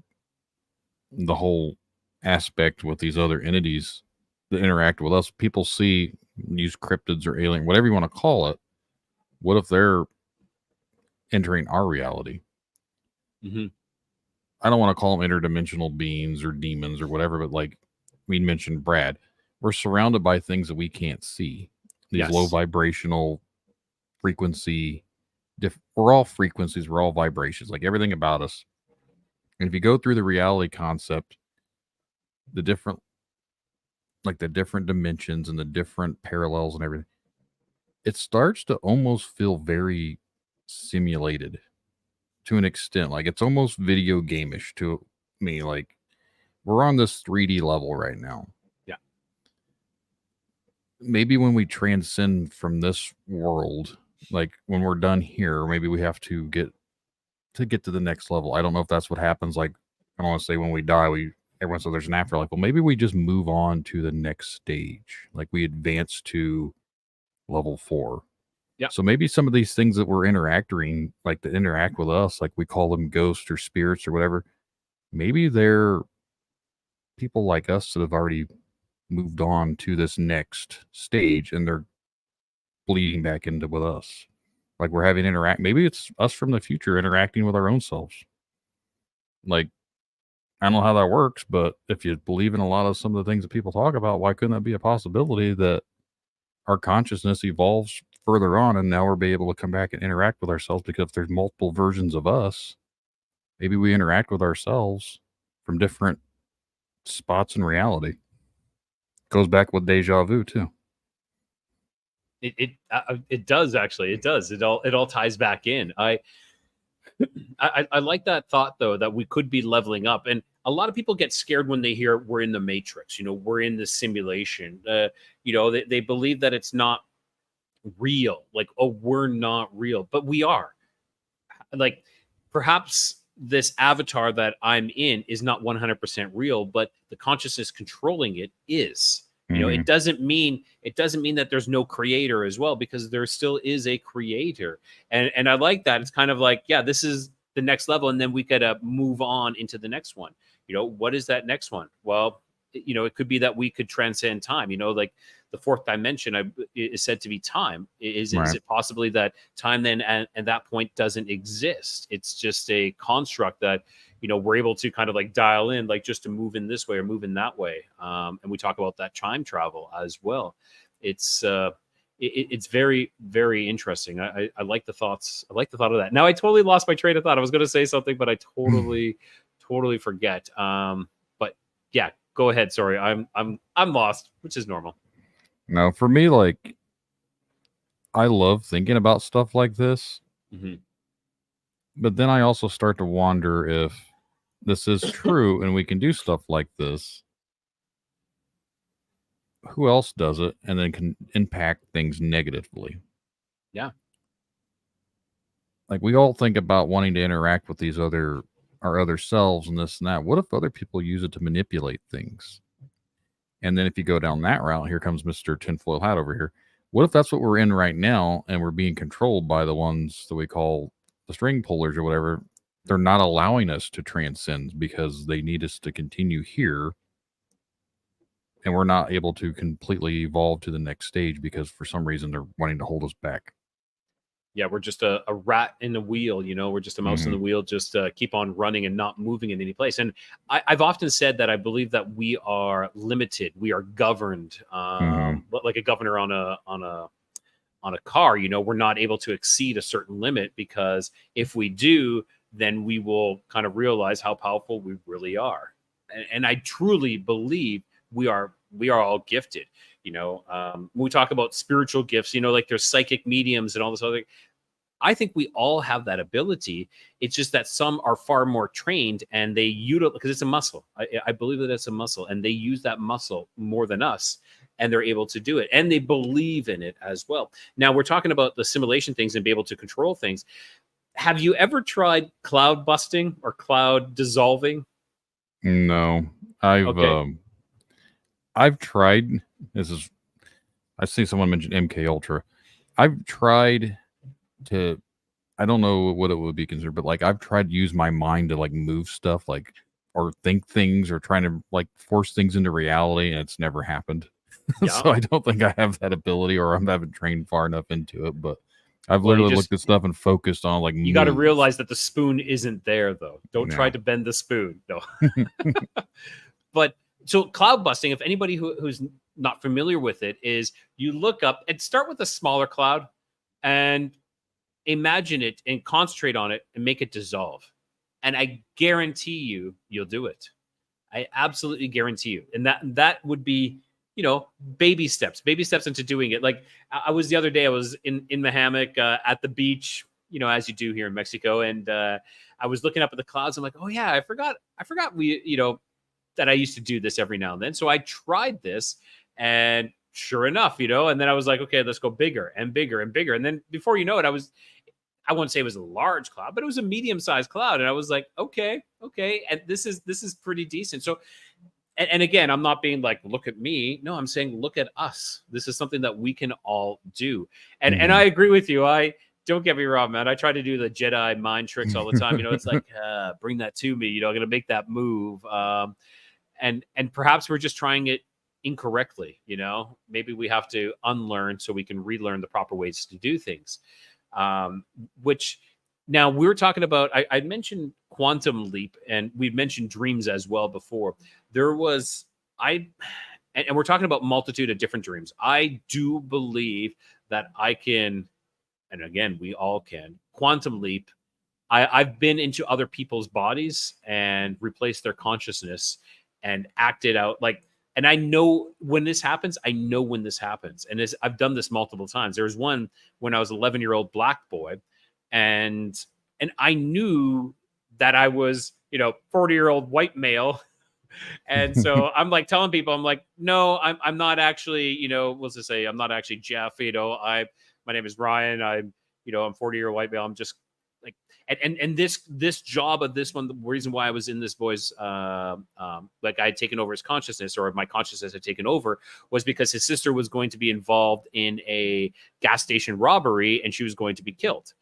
the whole aspect with these other entities that interact with us. People use cryptids or alien, whatever you want to call it. What if they're entering our reality? I don't want to call them interdimensional beings or demons or whatever, but like we mentioned, Brad, we're surrounded by things that we can't see. These low vibrational frequency, we're all frequencies, we're all vibrations, like everything about us. And if you go through the reality concept, the different dimensions and the different parallels and everything, it starts to almost feel very simulated to an extent. Like it's almost video game-ish to me. Like we're on this 3D level right now. Yeah. Maybe when we transcend from this world, like when we're done here, maybe we have to get to the next level. I don't know if that's what happens. Like, I don't want to say when we die, everyone says there's an afterlife. Well, maybe we just move on to the next stage. Like we advance to level 4. Yeah. So maybe some of these things that we're interacting, like that interact with us, like we call them ghosts or spirits or whatever, maybe they're people like us that have already moved on to this next stage and they're bleeding back into with us. Like we're having maybe it's us from the future interacting with our own selves. Like I don't know how that works, but if you believe in a lot of some of the things that people talk about, why couldn't that be a possibility that our consciousness evolves further on and now we're be able to come back and interact with ourselves? Because if there's multiple versions of us, maybe we interact with ourselves from different spots in reality. Goes back with deja vu too. It does actually. It does. It all ties back in. I like that thought though, that we could be leveling up, and a lot of people get scared when they hear we're in the matrix. We're in the simulation. They believe that it's not real. Like, oh, we're not real, but we are. Like, perhaps this avatar that I'm in is not 100% real, but the consciousness controlling it is. It doesn't mean that there's no creator as well, because there still is a creator. And I like that. It's kind of like, yeah, this is the next level, and then we could move on into the next one. What is that next one? Well, it could be that we could transcend time. Like the fourth dimension is said to be time. Is it possibly that time then at that point doesn't exist? It's just a construct that we're able to kind of like dial in, like just to move in this way or move in that way. And we talk about that time travel as well. It's very, very interesting. I like the thoughts. I like the thought of that. Now I totally lost my train of thought. I was going to say something, but I totally forget. But yeah, go ahead. Sorry, I'm lost, which is normal. No, for me, like, I love thinking about stuff like this. Mm-hmm. But then I also start to wonder if this is true and we can do stuff like this. Who else does it and then can impact things negatively? Yeah. Like, we all think about wanting to interact with our other selves and this and that. What if other people use it to manipulate things? And then if you go down that route, here comes Mr. Tinfoil Hat over here. What if that's what we're in right now and we're being controlled by the ones that we call the string pullers or whatever? They're not allowing us to transcend because they need us to continue here. And we're not able to completely evolve to the next stage because for some reason they're wanting to hold us back. Yeah, we're just a rat in the wheel, we're just a mouse in the wheel, just keep on running and not moving in any place. And I've often said that I believe that we are limited, we are governed, like a governor on a car. We're not able to exceed a certain limit, because if we do, then we will kind of realize how powerful we really are. And I truly believe we are all gifted. When we talk about spiritual gifts, like there's psychic mediums and all this other, I think we all have that ability. It's just that some are far more trained and they utilize, because it's a muscle. I believe that it's a muscle, and they use that muscle more than us, and they're able to do it, and they believe in it as well. Now we're talking about the simulation things and be able to control things. Have you ever tried cloud busting or cloud dissolving? No, I've tried. I've seen someone mention MK Ultra. I've tried to, I don't know what it would be considered, but like I've tried to use my mind to like move stuff, like, or think things, or trying to like force things into reality, and it's never happened. Yeah. So I don't think I have that ability, or I haven't trained far enough into it. But I've literally looked at stuff and focused on like. You got to realize that the spoon isn't there, though. Don't try to bend the spoon. No. But so cloud busting, if anybody who's not familiar with it, is you look up and start with a smaller cloud and imagine it and concentrate on it and make it dissolve. And I guarantee you'll do it. I absolutely guarantee you. And that would be, baby steps into doing it. Like I was the other day, I was in my hammock at the beach, as you do here in Mexico. And I was looking up at the clouds. I'm like, oh yeah, I forgot we, that I used to do this every now and then. So I tried this, and sure enough, and then I was like, okay, let's go bigger and bigger and bigger. And then before you know it, I wouldn't say it was a large cloud, but it was a medium-sized cloud. And I was like, okay. And this is pretty decent. So, and again, I'm not being like, look at me. No, I'm saying, look at us. This is something that we can all do. And I agree with you. Don't get me wrong, man. I try to do the Jedi mind tricks all the time. It's like, bring that to me. I'm going to make that move. And perhaps we're just trying it incorrectly. Maybe we have to unlearn so we can relearn the proper ways to do things. Which now we were talking about, I mentioned quantum leap, and we've mentioned dreams as well before. There was and we're talking about multitude of different dreams. I do believe that I can, and again, we all can, quantum leap. I've been into other people's bodies and replaced their consciousness and acted out like, and I know when this happens, And I've done this multiple times. There was one when I was 11-year-old black boy, and I knew that I was, 40-year-old white male. And so I'm like telling people, I'm like, no, I'm not actually, let's just say I'm not actually Jeff, my name is Ryan. I'm 40-year-old white male. I'm just like, and this job of this one, the reason why I was in this boy's, like I had taken over his consciousness, or my consciousness had taken over, was because his sister was going to be involved in a gas station robbery and she was going to be killed.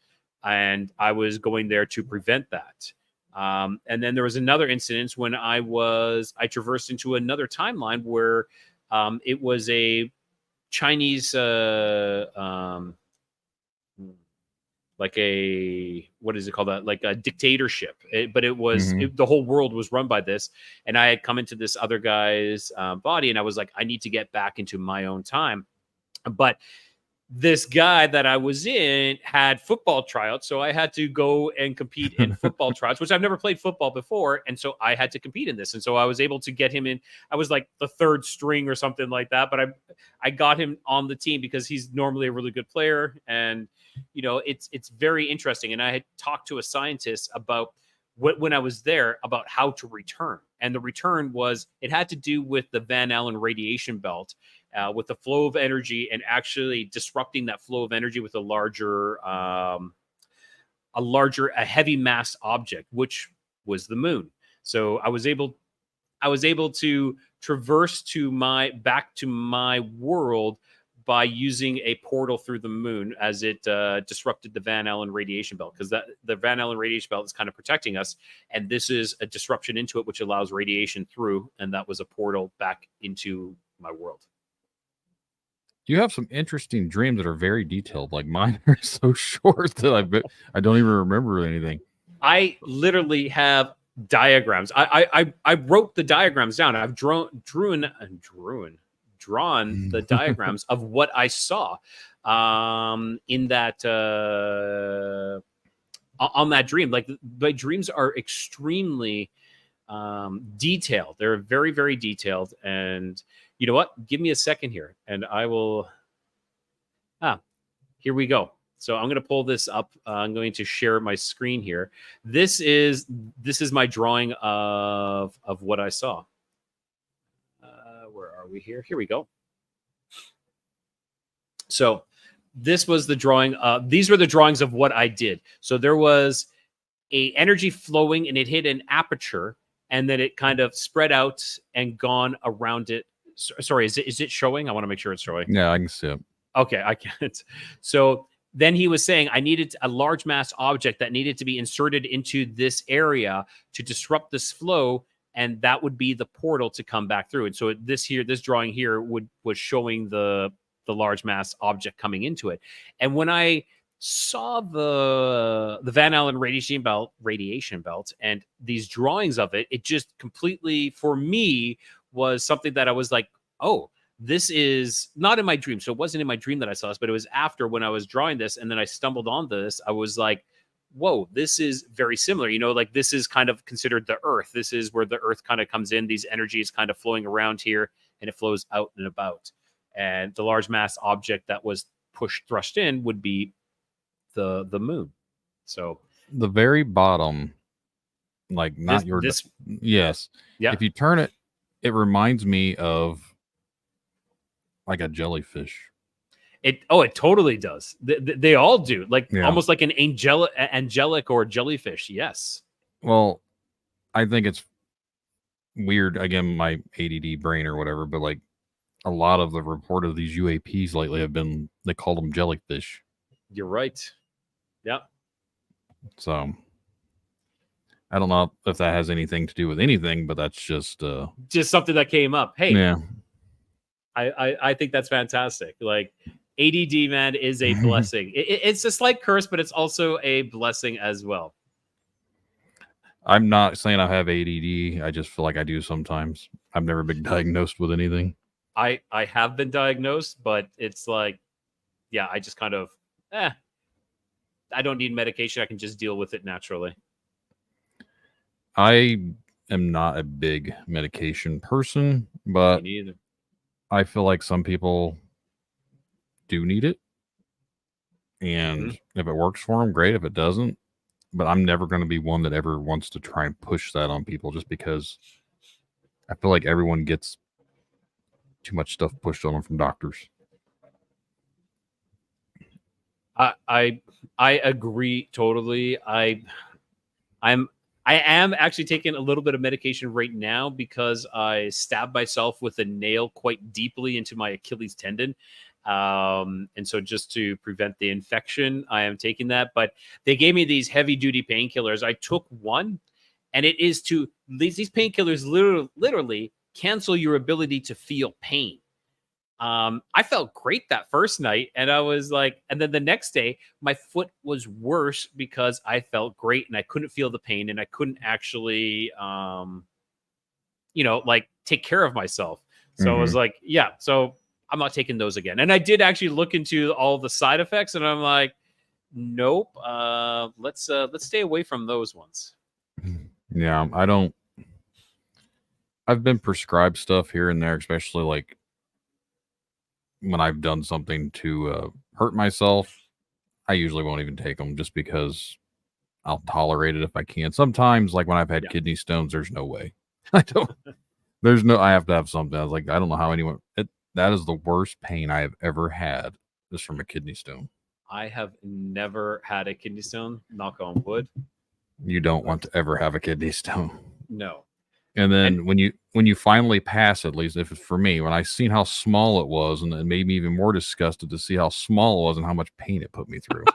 And I was going there to prevent that. And then there was another incident when I traversed into another timeline where it was a Chinese, like what is it called? Like a dictatorship. But it was, the whole world was run by this. And I had come into this other guy's body, and I was like, I need to get back into my own time. But this guy that I was in had football tryouts, so I had to go and compete in football tryouts, which I've never played football before, and so I had to compete in this. And so I was able to get him in. I was like the third string or something like that, but I got him on the team because he's normally a really good player, and it's very interesting. And I had talked to a scientist about when I was there about how to return, and the return it had to do with the Van Allen radiation belt. With the flow of energy and actually disrupting that flow of energy with a heavy mass object, which was the moon. So I was able to traverse back to my world by using a portal through the moon as it disrupted the Van Allen radiation belt, because the Van Allen radiation belt is kind of protecting us, and this is a disruption into it which allows radiation through, and that was a portal back into my world. You have some interesting dreams that are very detailed. Like mine are so short that I don't even remember anything. I literally have diagrams. I wrote the diagrams down. I've drawn the diagrams of what I saw in that on that dream. Like my dreams are extremely detailed. They're very, very detailed. And you know what? Give me a second here, and I will. Here we go. So I'm going to pull this up. I'm going to share my screen here. This is my drawing of what I saw. Where are we here? Here we go. So this was the drawing. These were the drawings of what I did. So there was a energy flowing, and it hit an aperture, and then it kind of spread out and gone around it. Sorry, is it showing? I want to make sure it's showing. Yeah, I can see it. Okay, I can't. So then he was saying I needed a large mass object that needed to be inserted into this area to disrupt this flow, and that would be the portal to come back through. And so this drawing here was showing the large mass object coming into it. And when I saw the Van Allen radiation belt and these drawings of it, it just completely, for me, was something that I was like, oh, this is not in my dream. So it wasn't in my dream that I saw this, but it was after when I was drawing this, and then I stumbled on this. I was like, whoa, this is very similar. Like this is kind of considered the Earth. This is where the Earth kind of comes in. These energies kind of flowing around here, and it flows out and about. And the large mass object that was thrust in would be the moon. So the very bottom, like not yes. Yeah. If you turn it, it reminds me of like a jellyfish. It totally does. They all do. Like almost like an angelic or jellyfish. Yes. Well, I think it's weird. Again, my ADD brain or whatever, but like a lot of the report of these UAPs lately have been, they call them jellyfish. You're right. Yeah. So I don't know if that has anything to do with anything, but that's just something that came up. Hey, yeah. I think that's fantastic. Like ADD, man, is a blessing. It's a slight curse, but it's also a blessing as well. I'm not saying I have ADD. I just feel like I do sometimes. I've never been diagnosed with anything. I have been diagnosed, but it's like, yeah, I just kind of, I don't need medication. I can just deal with it naturally. I am not a big medication person, but Me neither. I feel like some people do need it. And if it works for them, great. If it doesn't, but I'm never going to be one that ever wants to try and push that on people just because I feel like everyone gets too much stuff pushed on them from doctors. I agree totally. I am actually taking a little bit of medication right now because I stabbed myself with a nail quite deeply into my Achilles tendon. And so just to prevent the infection, I am taking that. But they gave me these heavy duty painkillers. I took one, and it is to these painkillers literally cancel your ability to feel pain. I felt great that first night, and I was like, and then the next day, my foot was worse because I felt great and I couldn't feel the pain and I couldn't actually, like take care of myself. So I was like, yeah, so I'm not taking those again. And I did actually look into all the side effects, and I'm like, nope, let's stay away from those ones. Yeah, I've been prescribed stuff here and there, especially like when I've done something to hurt myself. I usually won't even take them just because I'll tolerate it if I can. Sometimes, like when I've had kidney stones, there's no way. I have to have something. I was like, I don't know how anyone, that is the worst pain I have ever had is from a kidney stone. I have never had a kidney stone, knock on wood. You don't want to ever have a kidney stone. No. And then when you finally pass, at least if it's for me, when I seen how small it was, and it made me even more disgusted to see how small it was and how much pain it put me through.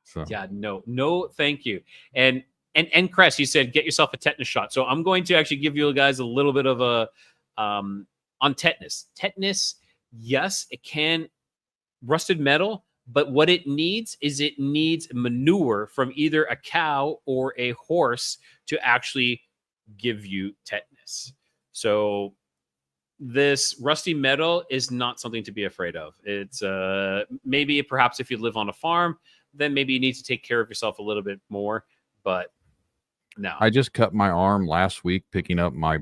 So yeah, no, thank you. And Cress, you said get yourself a tetanus shot. So I'm going to actually give you guys a little bit of a on tetanus. Tetanus, yes, it can rusted metal. But what it needs is manure from either a cow or a horse to actually give you tetanus. So this rusty metal is not something to be afraid of. It's maybe perhaps if you live on a farm, then maybe you need to take care of yourself a little bit more. But no. I just cut my arm last week picking up my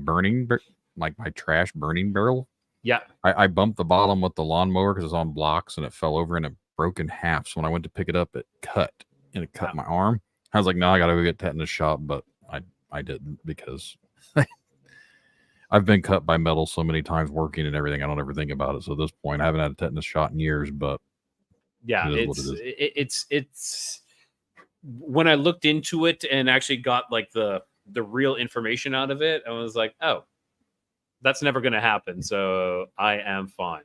my trash burning barrel. Yeah. I bumped the bottom with the lawnmower because it's on blocks and it fell over and it broke in half. So when I went to pick it up, it cut my arm. I was like, no, I got to go get tetanus shot, but I didn't because I've been cut by metal so many times working and everything. I don't ever think about it. So at this point, I haven't had a tetanus shot in years, but yeah, it's when I looked into it and actually got like the real information out of it, I was like, oh, that's never going to happen. So I am fine.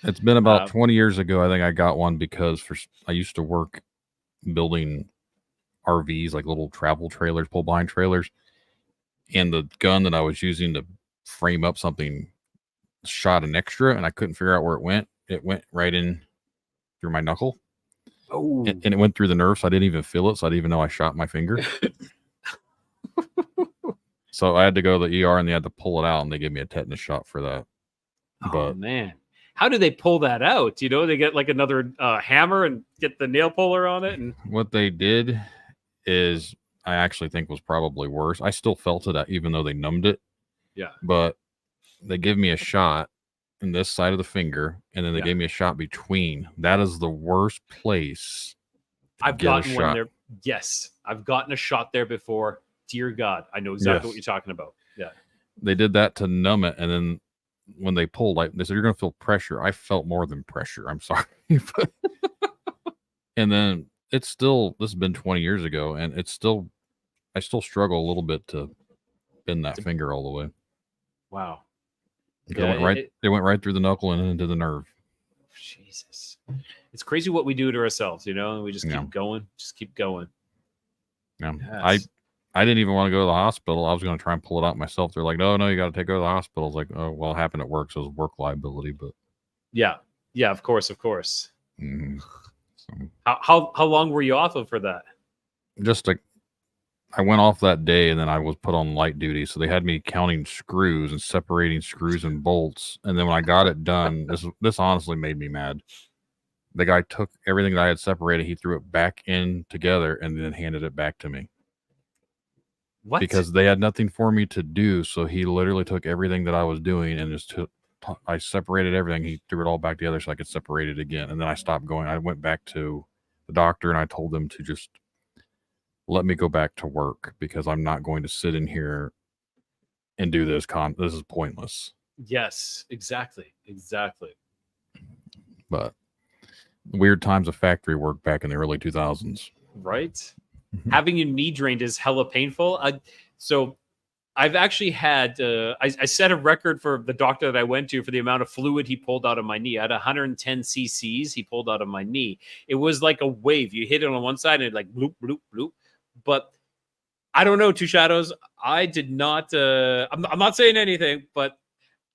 It's been about 20 years ago. I think I got one because I used to work building RVs, like little travel trailers, pull behind trailers. And the gun that I was using to frame up something shot an extra and I couldn't figure out where it went. It went right in through my knuckle. Oh, and it went through the nerve. So I didn't even feel it. So I didn't even know I shot my finger. So I had to go to the ER and they had to pull it out and they gave me a tetanus shot for that. Oh, man. How do they pull that out? You know, they get like another hammer and get the nail puller on it. And what they did is I actually think was probably worse. I still felt it even though they numbed it. Yeah. But they give me a shot in this side of the finger and then they gave me a shot between. That is the worst place. I've gotten one there. Yes. I've gotten a shot there before. Dear God, I know exactly what you're talking about. Yeah. They did that to numb it. And then when they pulled, they said, you're going to feel pressure. I felt more than pressure. I'm sorry. And then this has been 20 years ago. And I still struggle a little bit to bend that finger all the way. Wow. It went right through the knuckle and into the nerve. Jesus. It's crazy what we do to ourselves, you know, and we just keep going. Yeah. Yes. I didn't even want to go to the hospital. I was going to try and pull it out myself. They're like, no, you got to go to the hospital. I was like, oh, well, it happened at work. So it was work liability, but yeah, of course. Mm-hmm. So, how long were you off of for that? I went off that day and then I was put on light duty. So they had me counting screws and separating screws and bolts. And then when I got it done, this honestly made me mad. The guy took everything that I had separated, he threw it back in together and then handed it back to me. What? Because they had nothing for me to do. So he literally took everything that I was doing and I separated everything. He threw it all back together so I could separate it again. And then I stopped going. I went back to the doctor and I told them to just let me go back to work because I'm not going to sit in here and do this. This is pointless. Yes, exactly. But weird times of factory work back in the early 2000s. Right? Having your knee drained is hella painful. So I've actually had, I set a record for the doctor that I went to for the amount of fluid he pulled out of my knee. I had 110 cc's he pulled out of my knee. It was like a wave. You hit it on one side and it like bloop, bloop, bloop. But I don't know, Two Shadows. I did not, I'm not saying anything, but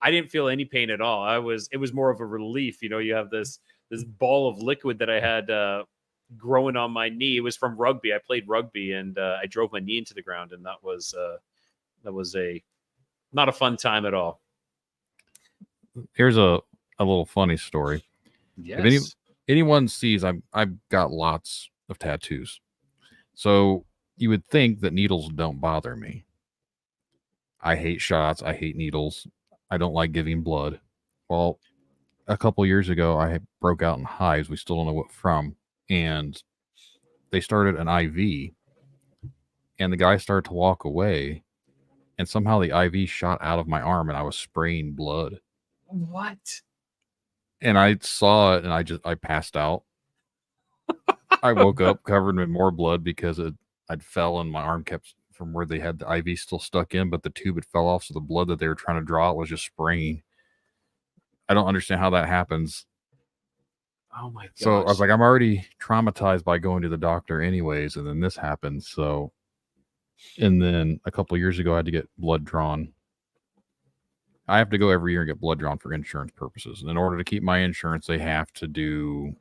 I didn't feel any pain at all. It was more of a relief. You know, you have this ball of liquid that I had, growing on my knee. It was from rugby. I played rugby and I drove my knee into the ground, and that was a not a fun time at all. Here's a little funny story. Yes. If anyone sees, I've got lots of tattoos, so you would think that needles don't bother me. I hate shots. I hate needles. I don't like giving blood. Well, a couple years ago, I broke out in hives. We still don't know what from. And they started an IV, and the guy started to walk away, and somehow the IV shot out of my arm, and I was spraying blood. What? And I saw it, and I passed out. I woke up covered in more blood because I'd fell, and my arm kept from where they had the IV still stuck in, but the tube had fell off, so the blood that they were trying to draw out was just spraying. I don't understand how that happens. Oh my gosh. So I was like, I'm already traumatized by going to the doctor anyways, and then this happens. So, and then a couple of years ago, I had to get blood drawn. I have to go every year and get blood drawn for insurance purposes. And in order to keep my insurance, they have to do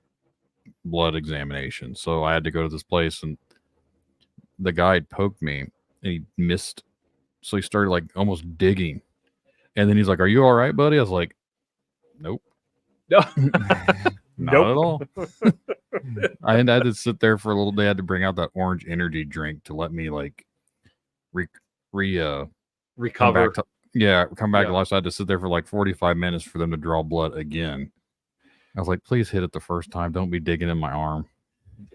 blood examination. So I had to go to this place, and the guy had poked me, and he missed. So he started like almost digging. And then he's like, "Are you all right, buddy?" I was like, "Nope." No. Not at all. I had to sit there for a little. They had to bring out that orange energy drink to let me like recover. Come back to life. So I had to sit there for like 45 minutes for them to draw blood again. I was like, please hit it the first time. Don't be digging in my arm.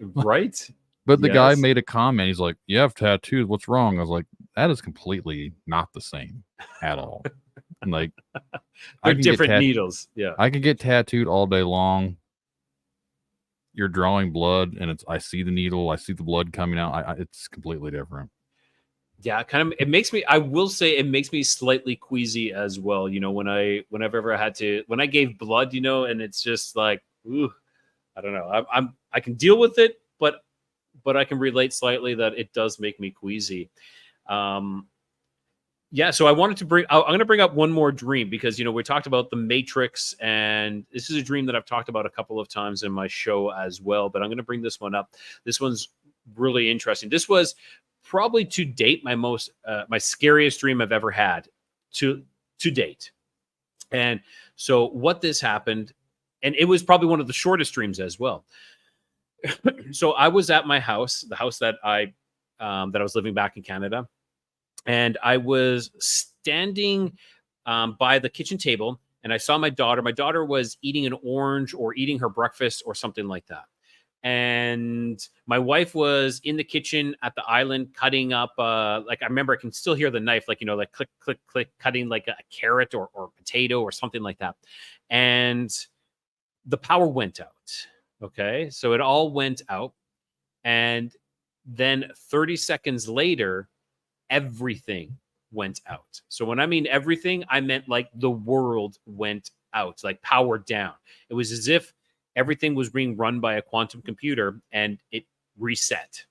Right. But the guy made a comment. He's like, "You have tattoos. What's wrong?" I was like, that is completely not the same at all. And like, they're different needles. Yeah. I can get tattooed all day long. You're drawing blood, and I see the needle, I see the blood coming out. It's completely different. Yeah, it makes me, I will say it makes me slightly queasy as well. You know, when I gave blood, you know, and it's just like, ooh, I don't know. I can deal with it, but I can relate slightly that it does make me queasy. Yeah, so I'm going to bring up one more dream because, you know, we talked about the Matrix, and this is a dream that I've talked about a couple of times in my show as well, but I'm going to bring this one up. This one's really interesting. This was probably to date my scariest dream I've ever had to date. And so what this happened, and it was probably one of the shortest dreams as well. So I was at my house, the house that I was living back in Canada. And I was standing by the kitchen table, and I saw my daughter. My daughter was eating an orange or eating her breakfast or something like that. And my wife was in the kitchen at the island cutting up, like I remember I can still hear the knife, like, you know, like click, click, click, cutting like a carrot or potato or something like that. And the power went out. Okay. So it all went out. And then 30 seconds later, everything went out. So when I mean everything, I meant like the world went out, like powered down. It was as if everything was being run by a quantum computer and it reset.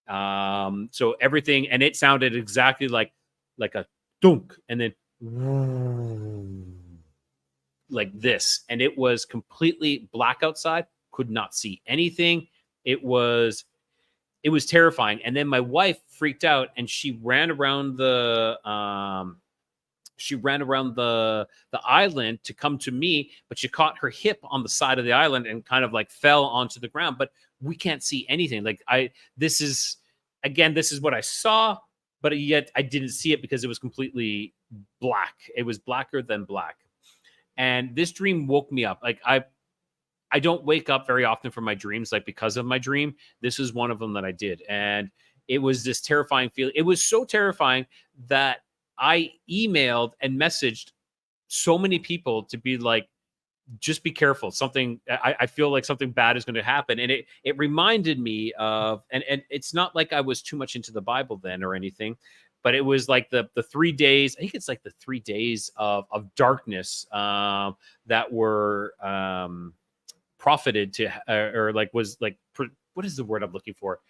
So everything, and it sounded exactly like a dunk, and then like this. And it was completely black outside, could not see anything. It was it was terrifying. And then my wife freaked out and she ran around the island to come to me, but she caught her hip on the side of the island and kind of like fell onto the ground. But we can't see anything. Like this is what I saw, but yet I didn't see it because it was completely black. It was blacker than black. And this dream woke me up. Like I don't wake up very often from my dreams, like because of my dream. This is one of them that I did. And it was this terrifying feeling. It was so terrifying that I emailed and messaged so many people to be like, just be careful. I feel like something bad is going to happen. And it reminded me of, and it's not like I was too much into the Bible then or anything, but it was like the 3 days, I think it's like the 3 days of darkness that were profited to, or like was like, what is the word I'm looking for?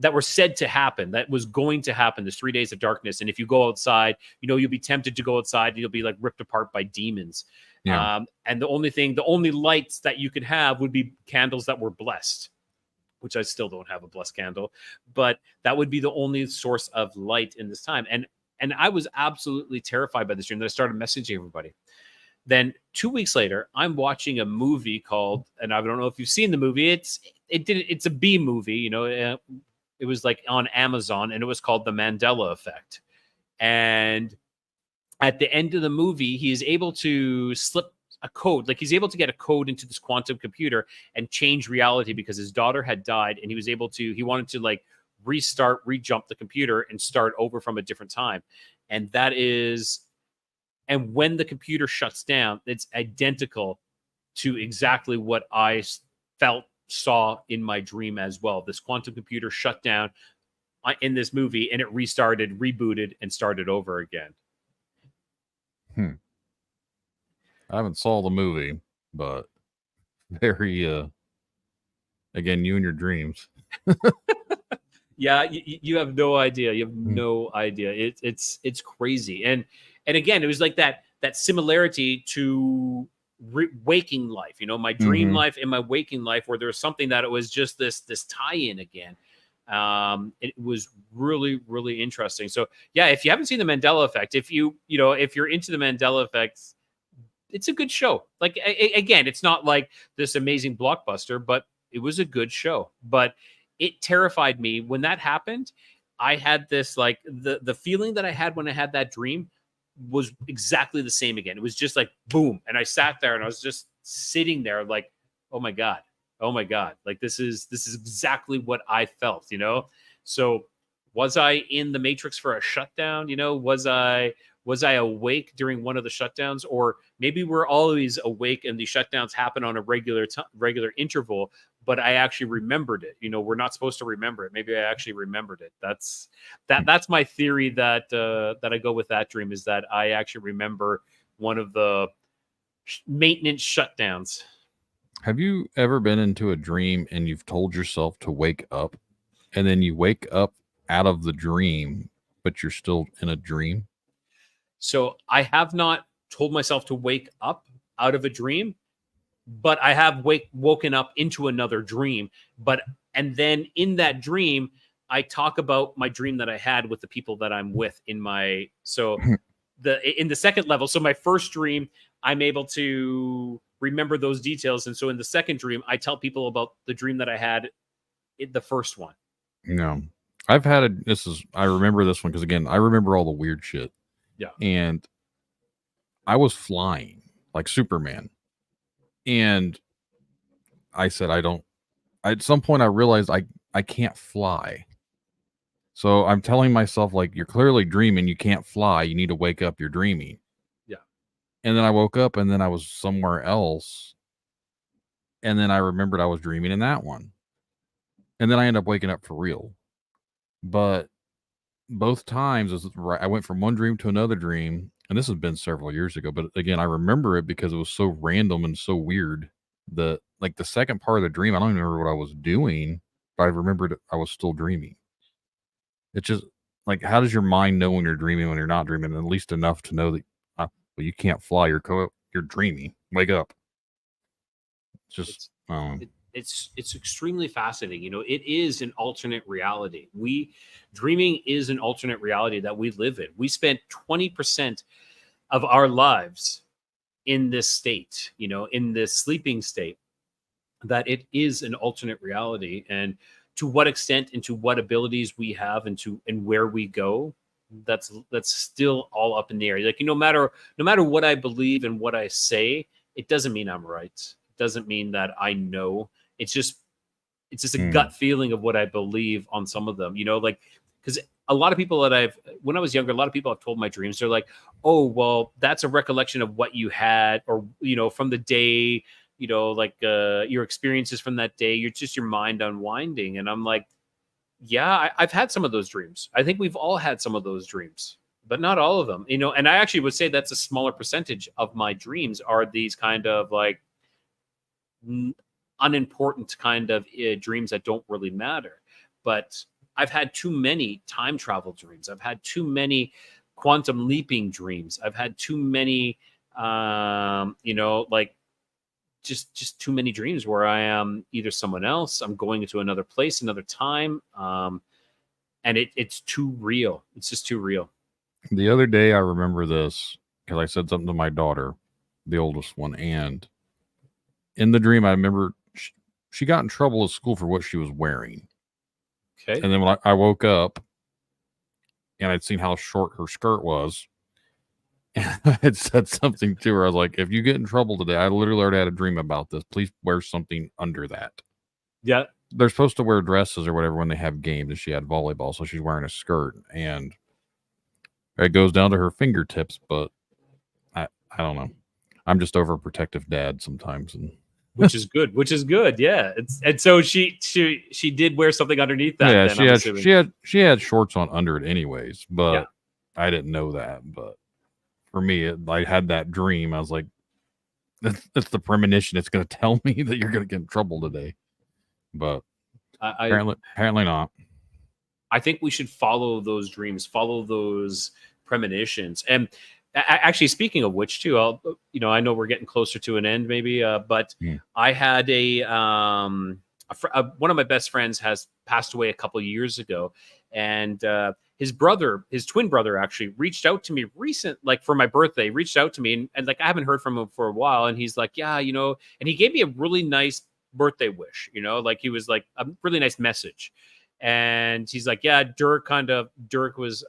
That were said to happen, that was going to happen, this 3 days of darkness. And if you go outside, you'll be tempted to go outside and you'll be like ripped apart by demons. Yeah. And the only lights that you could have would be candles that were blessed, which I still don't have a blessed candle, but that would be the only source of light in this time. And I was absolutely terrified by this dream that I started messaging everybody. Then 2 weeks later, I'm watching a movie called, and I don't know if you've seen the movie. It's a B movie, it was like on Amazon, and it was called The Mandela Effect. And at the end of the movie, he is able to slip a code. Like he's able to get a code into this quantum computer and change reality because his daughter had died, and he wanted to like re-jump the computer and start over from a different time. And when the computer shuts down, it's identical to exactly what I saw in my dream as well. This quantum computer shut down in this movie, and it restarted, rebooted, and started over again. I haven't saw the movie, but very again, you and your dreams. Yeah, you have no idea. You have no idea. It's crazy. And again, it was like that similarity to waking life, my dream life and my waking life, where there was something that it was just this tie-in again. It was really, really interesting. So yeah, if you haven't seen the Mandela Effect, if you're into the Mandela Effect, it's a good show. Like again, it's not like this amazing blockbuster, but it was a good show. But it terrified me when that happened. I had this like the feeling that I had when I had that dream was exactly the same again. It was just like boom, and I sat there and I was just sitting there like, oh my god, like this is exactly what I felt. So was I in the Matrix for a shutdown? Was I awake during one of the shutdowns? Or maybe we're always awake and the shutdowns happen on a regular interval, but I actually remembered it. We're not supposed to remember it. Maybe I actually remembered it. That's my theory that I go with that dream, is that I actually remember one of the maintenance shutdowns. Have you ever been into a dream and you've told yourself to wake up, and then you wake up out of the dream, but you're still in a dream? So I have not told myself to wake up out of a dream, but I have woken up into another dream. And then in that dream, I talk about my dream that I had with the people that I'm with in the second level. So my first dream, I'm able to remember those details. And so in the second dream, I tell people about the dream that I had in the first one. No, I remember this one because again, I remember all the weird shit. Yeah. And I was flying like Superman. And I said, at some point I realized I can't fly. So I'm telling myself, like, you're clearly dreaming. You can't fly. You need to wake up. You're dreaming. Yeah. And then I woke up and then I was somewhere else. And then I remembered I was dreaming in that one. And then I ended up waking up for real. But both times I went from one dream to another dream, and this has been several years ago, but again, I remember it because it was so random and so weird. The second part of the dream, I don't even remember what I was doing, but I remembered I was still dreaming. It's just like, how does your mind know when you're dreaming, when you're not dreaming? At least enough to know that well, you can't fly, you're dreaming. Wake up. It's just it's extremely fascinating. It is an alternate reality. Dreaming is an alternate reality that we live in. We spent 20% of our lives in this state, in this sleeping state, that it is an alternate reality. And to what extent and to what abilities we have and where we go, that's still all up in the air. Like, no matter what I believe and what I say, it doesn't mean I'm right. It doesn't mean that I know. It's just a gut feeling of what I believe on some of them, like, because a lot of people when I was younger, a lot of people have told my dreams. They're like, oh, well, that's a recollection of what you had, or, from the day, like your experiences from that day. You're just your mind unwinding. And I'm like, yeah, I've had some of those dreams. I think we've all had some of those dreams, but not all of them, and I actually would say that's a smaller percentage of my dreams are these kind of like unimportant kind of dreams that don't really matter. But I've had too many time travel dreams. I've had too many quantum leaping dreams. I've had too many, like just too many dreams where I am either someone else, I'm going into another place, another time. And it's too real. It's just too real. The other day, I remember this because I said something to my daughter, the oldest one, and in the dream, I remember she got in trouble at school for what she was wearing. Okay. And then when I woke up and I'd seen how short her skirt was, and I had said something to her. I was like, if you get in trouble today, I literally already had a dream about this. Please wear something under that. Yeah. They're supposed to wear dresses or whatever when they have games, and she had volleyball, so she's wearing a skirt, and it goes down to her fingertips, but I don't know. I'm just overprotective dad sometimes, and which is good. Yeah. And so she did wear something underneath that. Yeah, then, she had shorts on under it anyways, but I didn't know that. But for me, I had that dream. I was like, that's the premonition. It's going to tell me that you're going to get in trouble today. But apparently not. I think we should follow those dreams, follow those premonitions. And actually, speaking of which, too, I know we're getting closer to an end, maybe, but I had one of my best friends has passed away a couple years ago, and his twin brother, actually reached out to me for my birthday, reached out to me, and like I haven't heard from him for a while, and he's like, yeah, and he gave me a really nice birthday wish, like he was like a really nice message. And he's like, yeah, Dirk was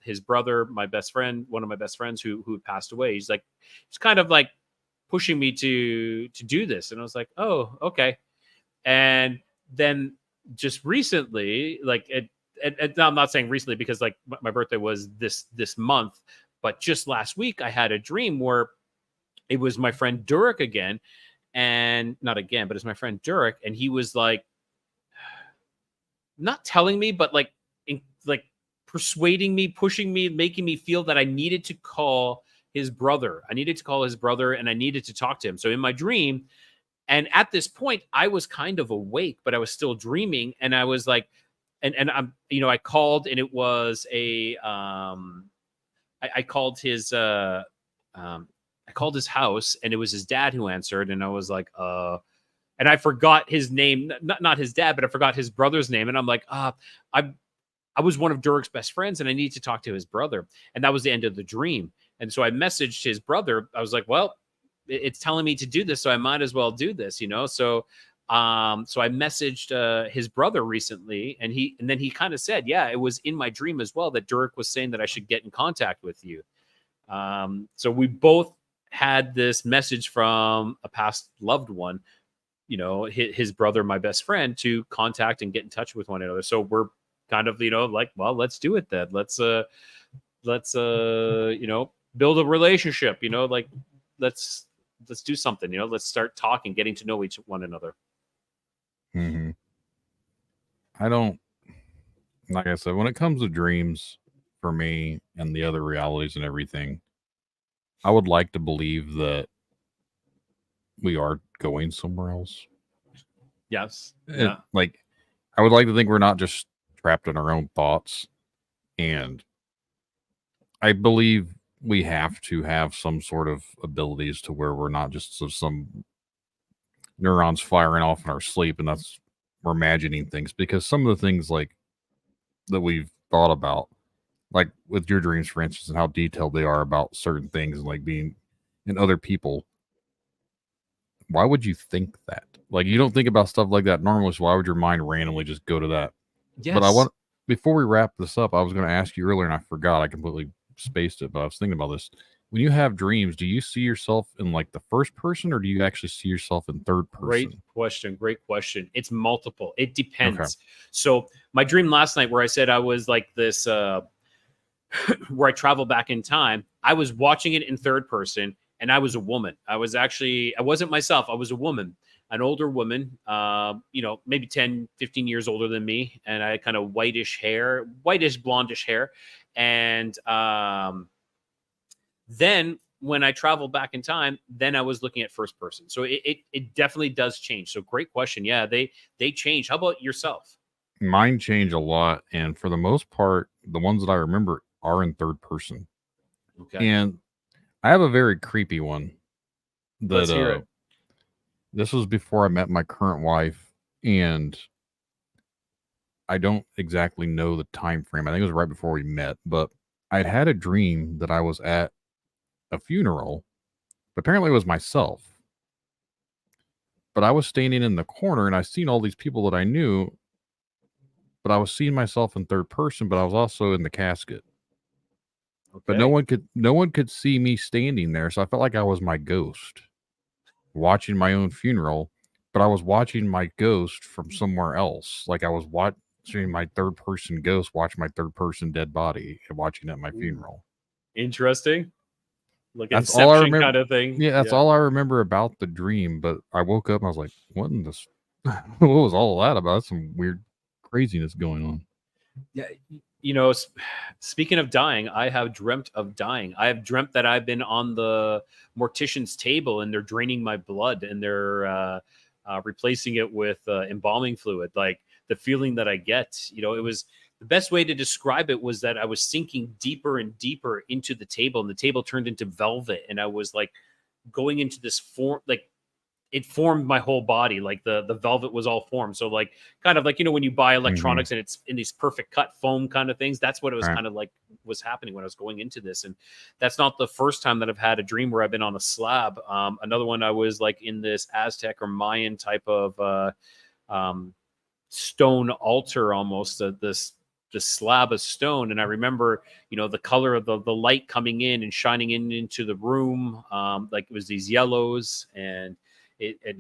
his brother, my best friend, one of my best friends who passed away. He's like, he's kind of like pushing me to do this. And I was like, oh, okay. And then just recently, like I'm not saying recently because like my birthday was this month, but just last week I had a dream where it was my friend Dirk again, and not again, but it's my friend Dirk, and he was like, not telling me, but like persuading me, pushing me, making me feel that I needed to call his brother. I needed to call his brother, and I needed to talk to him. So in my dream, and at this point, I was kind of awake, but I was still dreaming. And I was like, and I'm, I called, and it was I called his house, and it was his dad who answered, and I was like, and I forgot his name, not his dad, but I forgot his brother's name. And I'm like, I was one of Dirk's best friends, and I need to talk to his brother. And that was the end of the dream. And so I messaged his brother. I was like, well, it's telling me to do this, so I might as well do this, So I messaged his brother recently, and then he kind of said, yeah, it was in my dream as well that Dirk was saying that I should get in contact with you. So we both had this message from a past loved one, his brother, my best friend, to contact and get in touch with one another. So we're kind of, like, well, let's do it then. Let's build a relationship, like let's do something, let's start talking, getting to know one another. Mm-hmm. I don't, like I said, when it comes to dreams for me and the other realities and everything, I would like to believe that we are going somewhere else. Yes. Yeah. Like, I would like to think we're not just trapped in our own thoughts. And I believe we have to have some sort of abilities to where we're not just some neurons firing off in our sleep, and we're imagining things, because some of the things like that we've thought about, like with your dreams, for instance, and how detailed they are about certain things and like being in other people. Why would you think that? Like, you don't think about stuff like that normally, so why would your mind randomly just go to that? Yes. But before we wrap this up, I was going to ask you earlier and I forgot. I completely spaced it, but I was thinking about this. When you have dreams, do you see yourself in like the first person, or do you actually see yourself in third person? Great question. It's multiple. It depends. Okay. So my dream last night where I said I was like this, where I travel back in time, I was watching it in third person, and I was a woman. I wasn't myself. I was a woman, an older woman, maybe 10, 15 years older than me. And I had kind of whitish blondish hair. And then when I traveled back in time, then I was looking at first person. So it definitely does change. So great question. Yeah, they change. How about yourself? Mine change a lot. And for the most part, the ones that I remember are in third person. Okay. And I have a very creepy one. Let's hear it. This was before I met my current wife, and I don't exactly know the time frame. I think it was right before we met, but I'd had a dream that I was at a funeral, but apparently it was myself. But I was standing in the corner, and I seen all these people that I knew, but I was seeing myself in third person, but I was also in the casket. Okay. But no one could see me standing there, so I felt like I was my ghost watching my own funeral, but I was watching my ghost from somewhere else. Like I was watching my third person ghost watch my third person dead body and watching it at my funeral. Interesting. Like that's Inception all I remember, kind of thing. Yeah, that's all I remember about the dream. But I woke up and I was like, what in this? What was all of that about? That's some weird craziness going on. Yeah. Speaking of dying, I have dreamt of dying. I have dreamt that I've been on the mortician's table and they're draining my blood and they're replacing it with embalming fluid. Like the feeling that I get, it was the best way to describe it was that I was sinking deeper and deeper into the table, and the table turned into velvet, and I was like going into this form, like it formed my whole body, like the velvet was all formed. So like kind of like, when you buy electronics and it's in these perfect cut foam kind of things, that's what it was kind of like was happening when I was going into this. And that's not the first time that I've had a dream where I've been on a slab. Another one, I was like in this Aztec or Mayan type of stone altar, almost this slab of stone. And I remember, the color of the light coming in and shining into the room. Like it was these yellows, and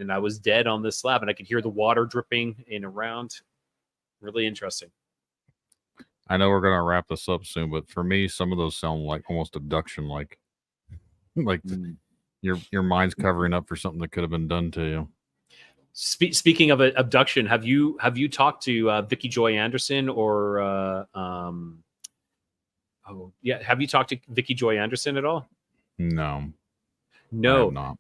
I was dead on this slab, and I could hear the water dripping in around. Really interesting. I know we're going to wrap this up soon, but for me, some of those sound like almost abduction, like your mind's covering up for something that could have been done to you. Speaking of abduction, have you talked to Vicky Joy Anderson or have you talked to Vicky Joy Anderson at all? No, I have not.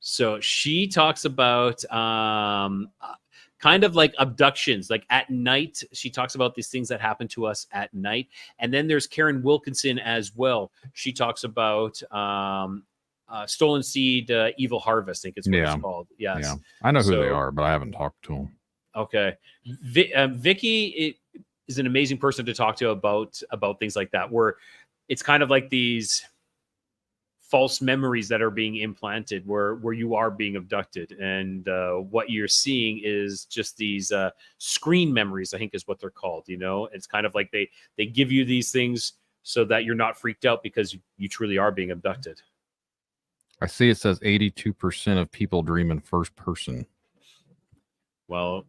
So she talks about kind of like abductions, like at night. She talks about these things that happen to us at night. And then there's Karen Wilkinson as well. She talks about Stolen Seed, Evil Harvest, I think it's what it's called. Yes. Yeah. I know who they are, but I haven't talked to them. Okay. Vicky is an amazing person to talk to about things like that, where it's kind of like these false memories that are being implanted where you are being abducted, and what you're seeing is just these screen memories, I think is what they're called. It's kind of like they give you these things so that you're not freaked out because you truly are being abducted. I see it says 82% of people dream in first person. Well,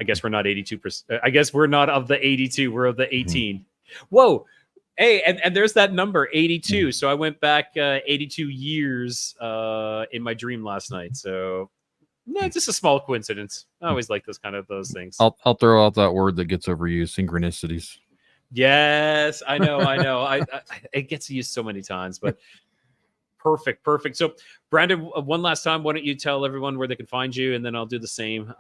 I guess we're not 82%. I guess we're not of the 82. We're of the 18. Whoa. Hey, and there's that number, 82. So I went back 82 years in my dream last night. So it's just a small coincidence. I always like those things. I'll throw out that word that gets overused, synchronicities. Yes, I know. I it gets used so many times, but perfect. So Brandon, one last time, why don't you tell everyone where they can find you, and then I'll do the same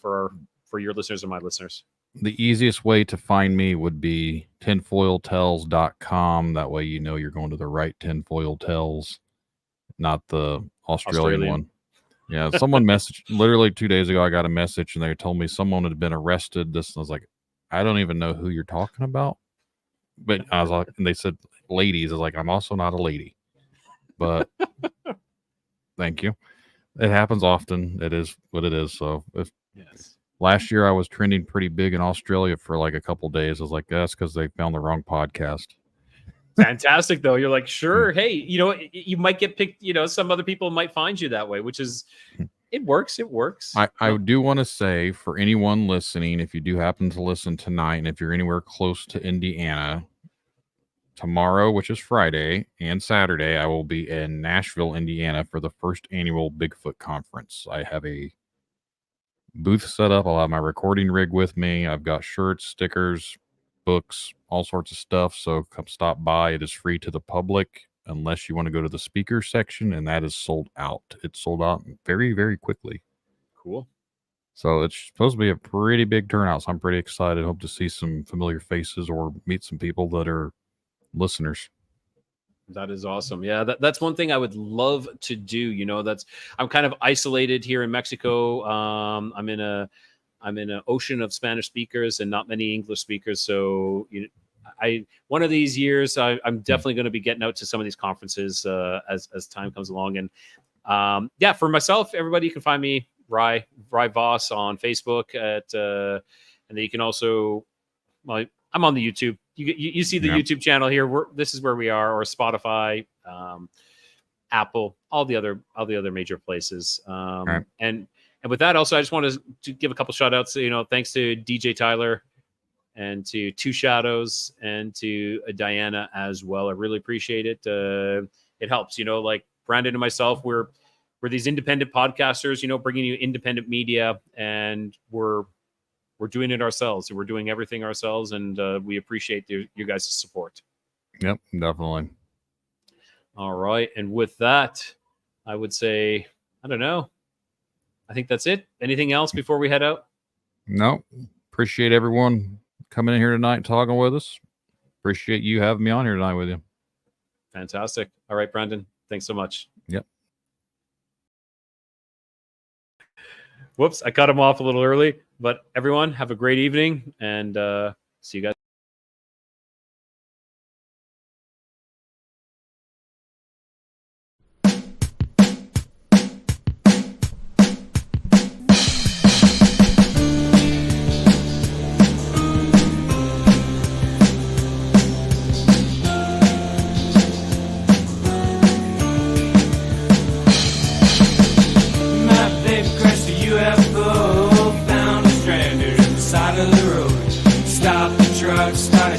for your listeners and my listeners. The easiest way to find me would be tinfoiltales.com. That way you're going to the right Tinfoil Tales, not the Australian one. Yeah, someone messaged literally 2 days ago. I got a message and they told me someone had been arrested. This, and I was like, I don't even know who you're talking about. But I was like, and they said ladies. I was like, I'm also not a lady, but thank you. It happens often. It is what it is. So if last year I was trending pretty big in Australia for like a couple days, I was like, that's because they found the wrong podcast. Fantastic, though. You're like, sure, hey, you might get picked. Some other people might find you that way, which is, it works. It works. I do want to say for anyone listening, if you do happen to listen tonight, and if you're anywhere close to Indiana, tomorrow, which is Friday, and Saturday, I will be in Nashville, Indiana for the first annual Bigfoot conference. I have a booth set up. I'll have my recording rig with me. I've got shirts, stickers, books, all sorts of stuff. So come stop by. It is free to the public unless you want to go to the speaker section, and that is sold out. It's sold out very, very quickly. Cool. So it's supposed to be a pretty big turnout. So I'm pretty excited. Hope to see some familiar faces or meet some people that are listeners. That is awesome. Yeah, that's one thing I would love to do. I'm kind of isolated here in Mexico. I'm in an ocean of Spanish speakers and not many English speakers. So one of these years, I'm definitely going to be getting out to some of these conferences as time comes along. And for myself, everybody, you can find me Rye Voss on Facebook and then you can also, I'm on the YouTube. You see the YouTube channel here. This is where we are, or Spotify, Apple, all the other major places. Right. And with that, also, I just wanted to give a couple shout outs. Thanks to DJ Tyler and to Two Shadows and to Diana as well. I really appreciate it. It helps, like Brandon and myself, we're these independent podcasters, bringing you independent media, and we're doing it ourselves. We're doing everything ourselves, and we appreciate you guys' support. Yep, definitely. All right. And with that, I would say, I don't know. I think that's it. Anything else before we head out? No. Appreciate everyone coming in here tonight and talking with us. Appreciate you having me on here tonight with you. Fantastic. All right, Brandon. Thanks so much. Yep. Whoops, I cut him off a little early, but everyone have a great evening, and see you guys.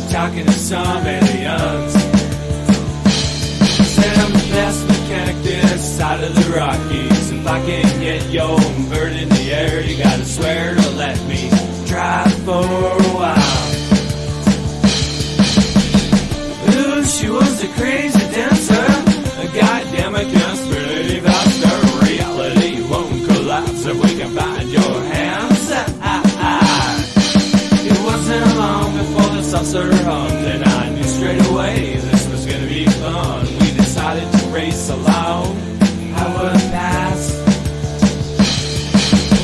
Talking to some aliens. Said I'm the best mechanic this side of the Rockies. If I can get your bird in the air, you gotta swear to let me drive for a while. Ooh, she was a crazy dancer. Goddamn, I can't believe after reality won't collapse if we can find your hands. It wasn't long before the saucer hummed, and I knew straight away this was gonna be fun. We decided to race along. I would pass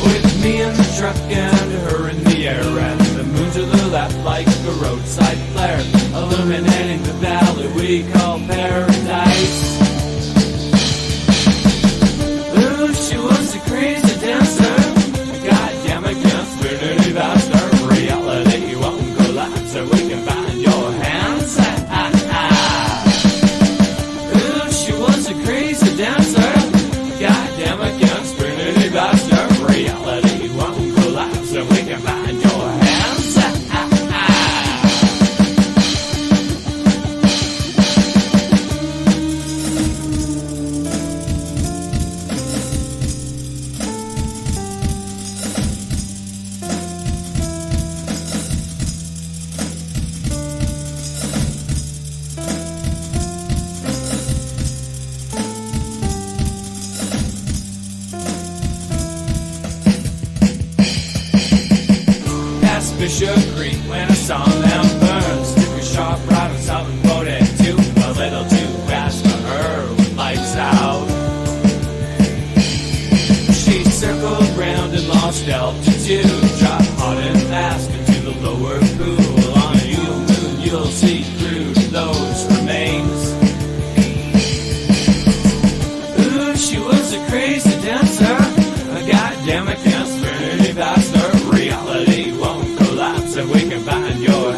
with me in the truck and her in the air, and the moon to the left like a roadside flare, illuminating the valley we call paradise. Ooh, she was a crazy dancer. Goddamn, I can't believe I start reality won't collapse so we can find your hands. Ooh, she was a crazy dancer. Goddamn, I can't believe I start reality won't collapse so we can find your hands. Bishop Creek when I saw them burn. Took a sharp right on something voted too a little too fast for her with lights out. lower pool. On a new moon, you'll see through those remains. Ooh, she was a crazy dancer. Goddamn, I can't spin any faster. Reality won't collapse if we can find your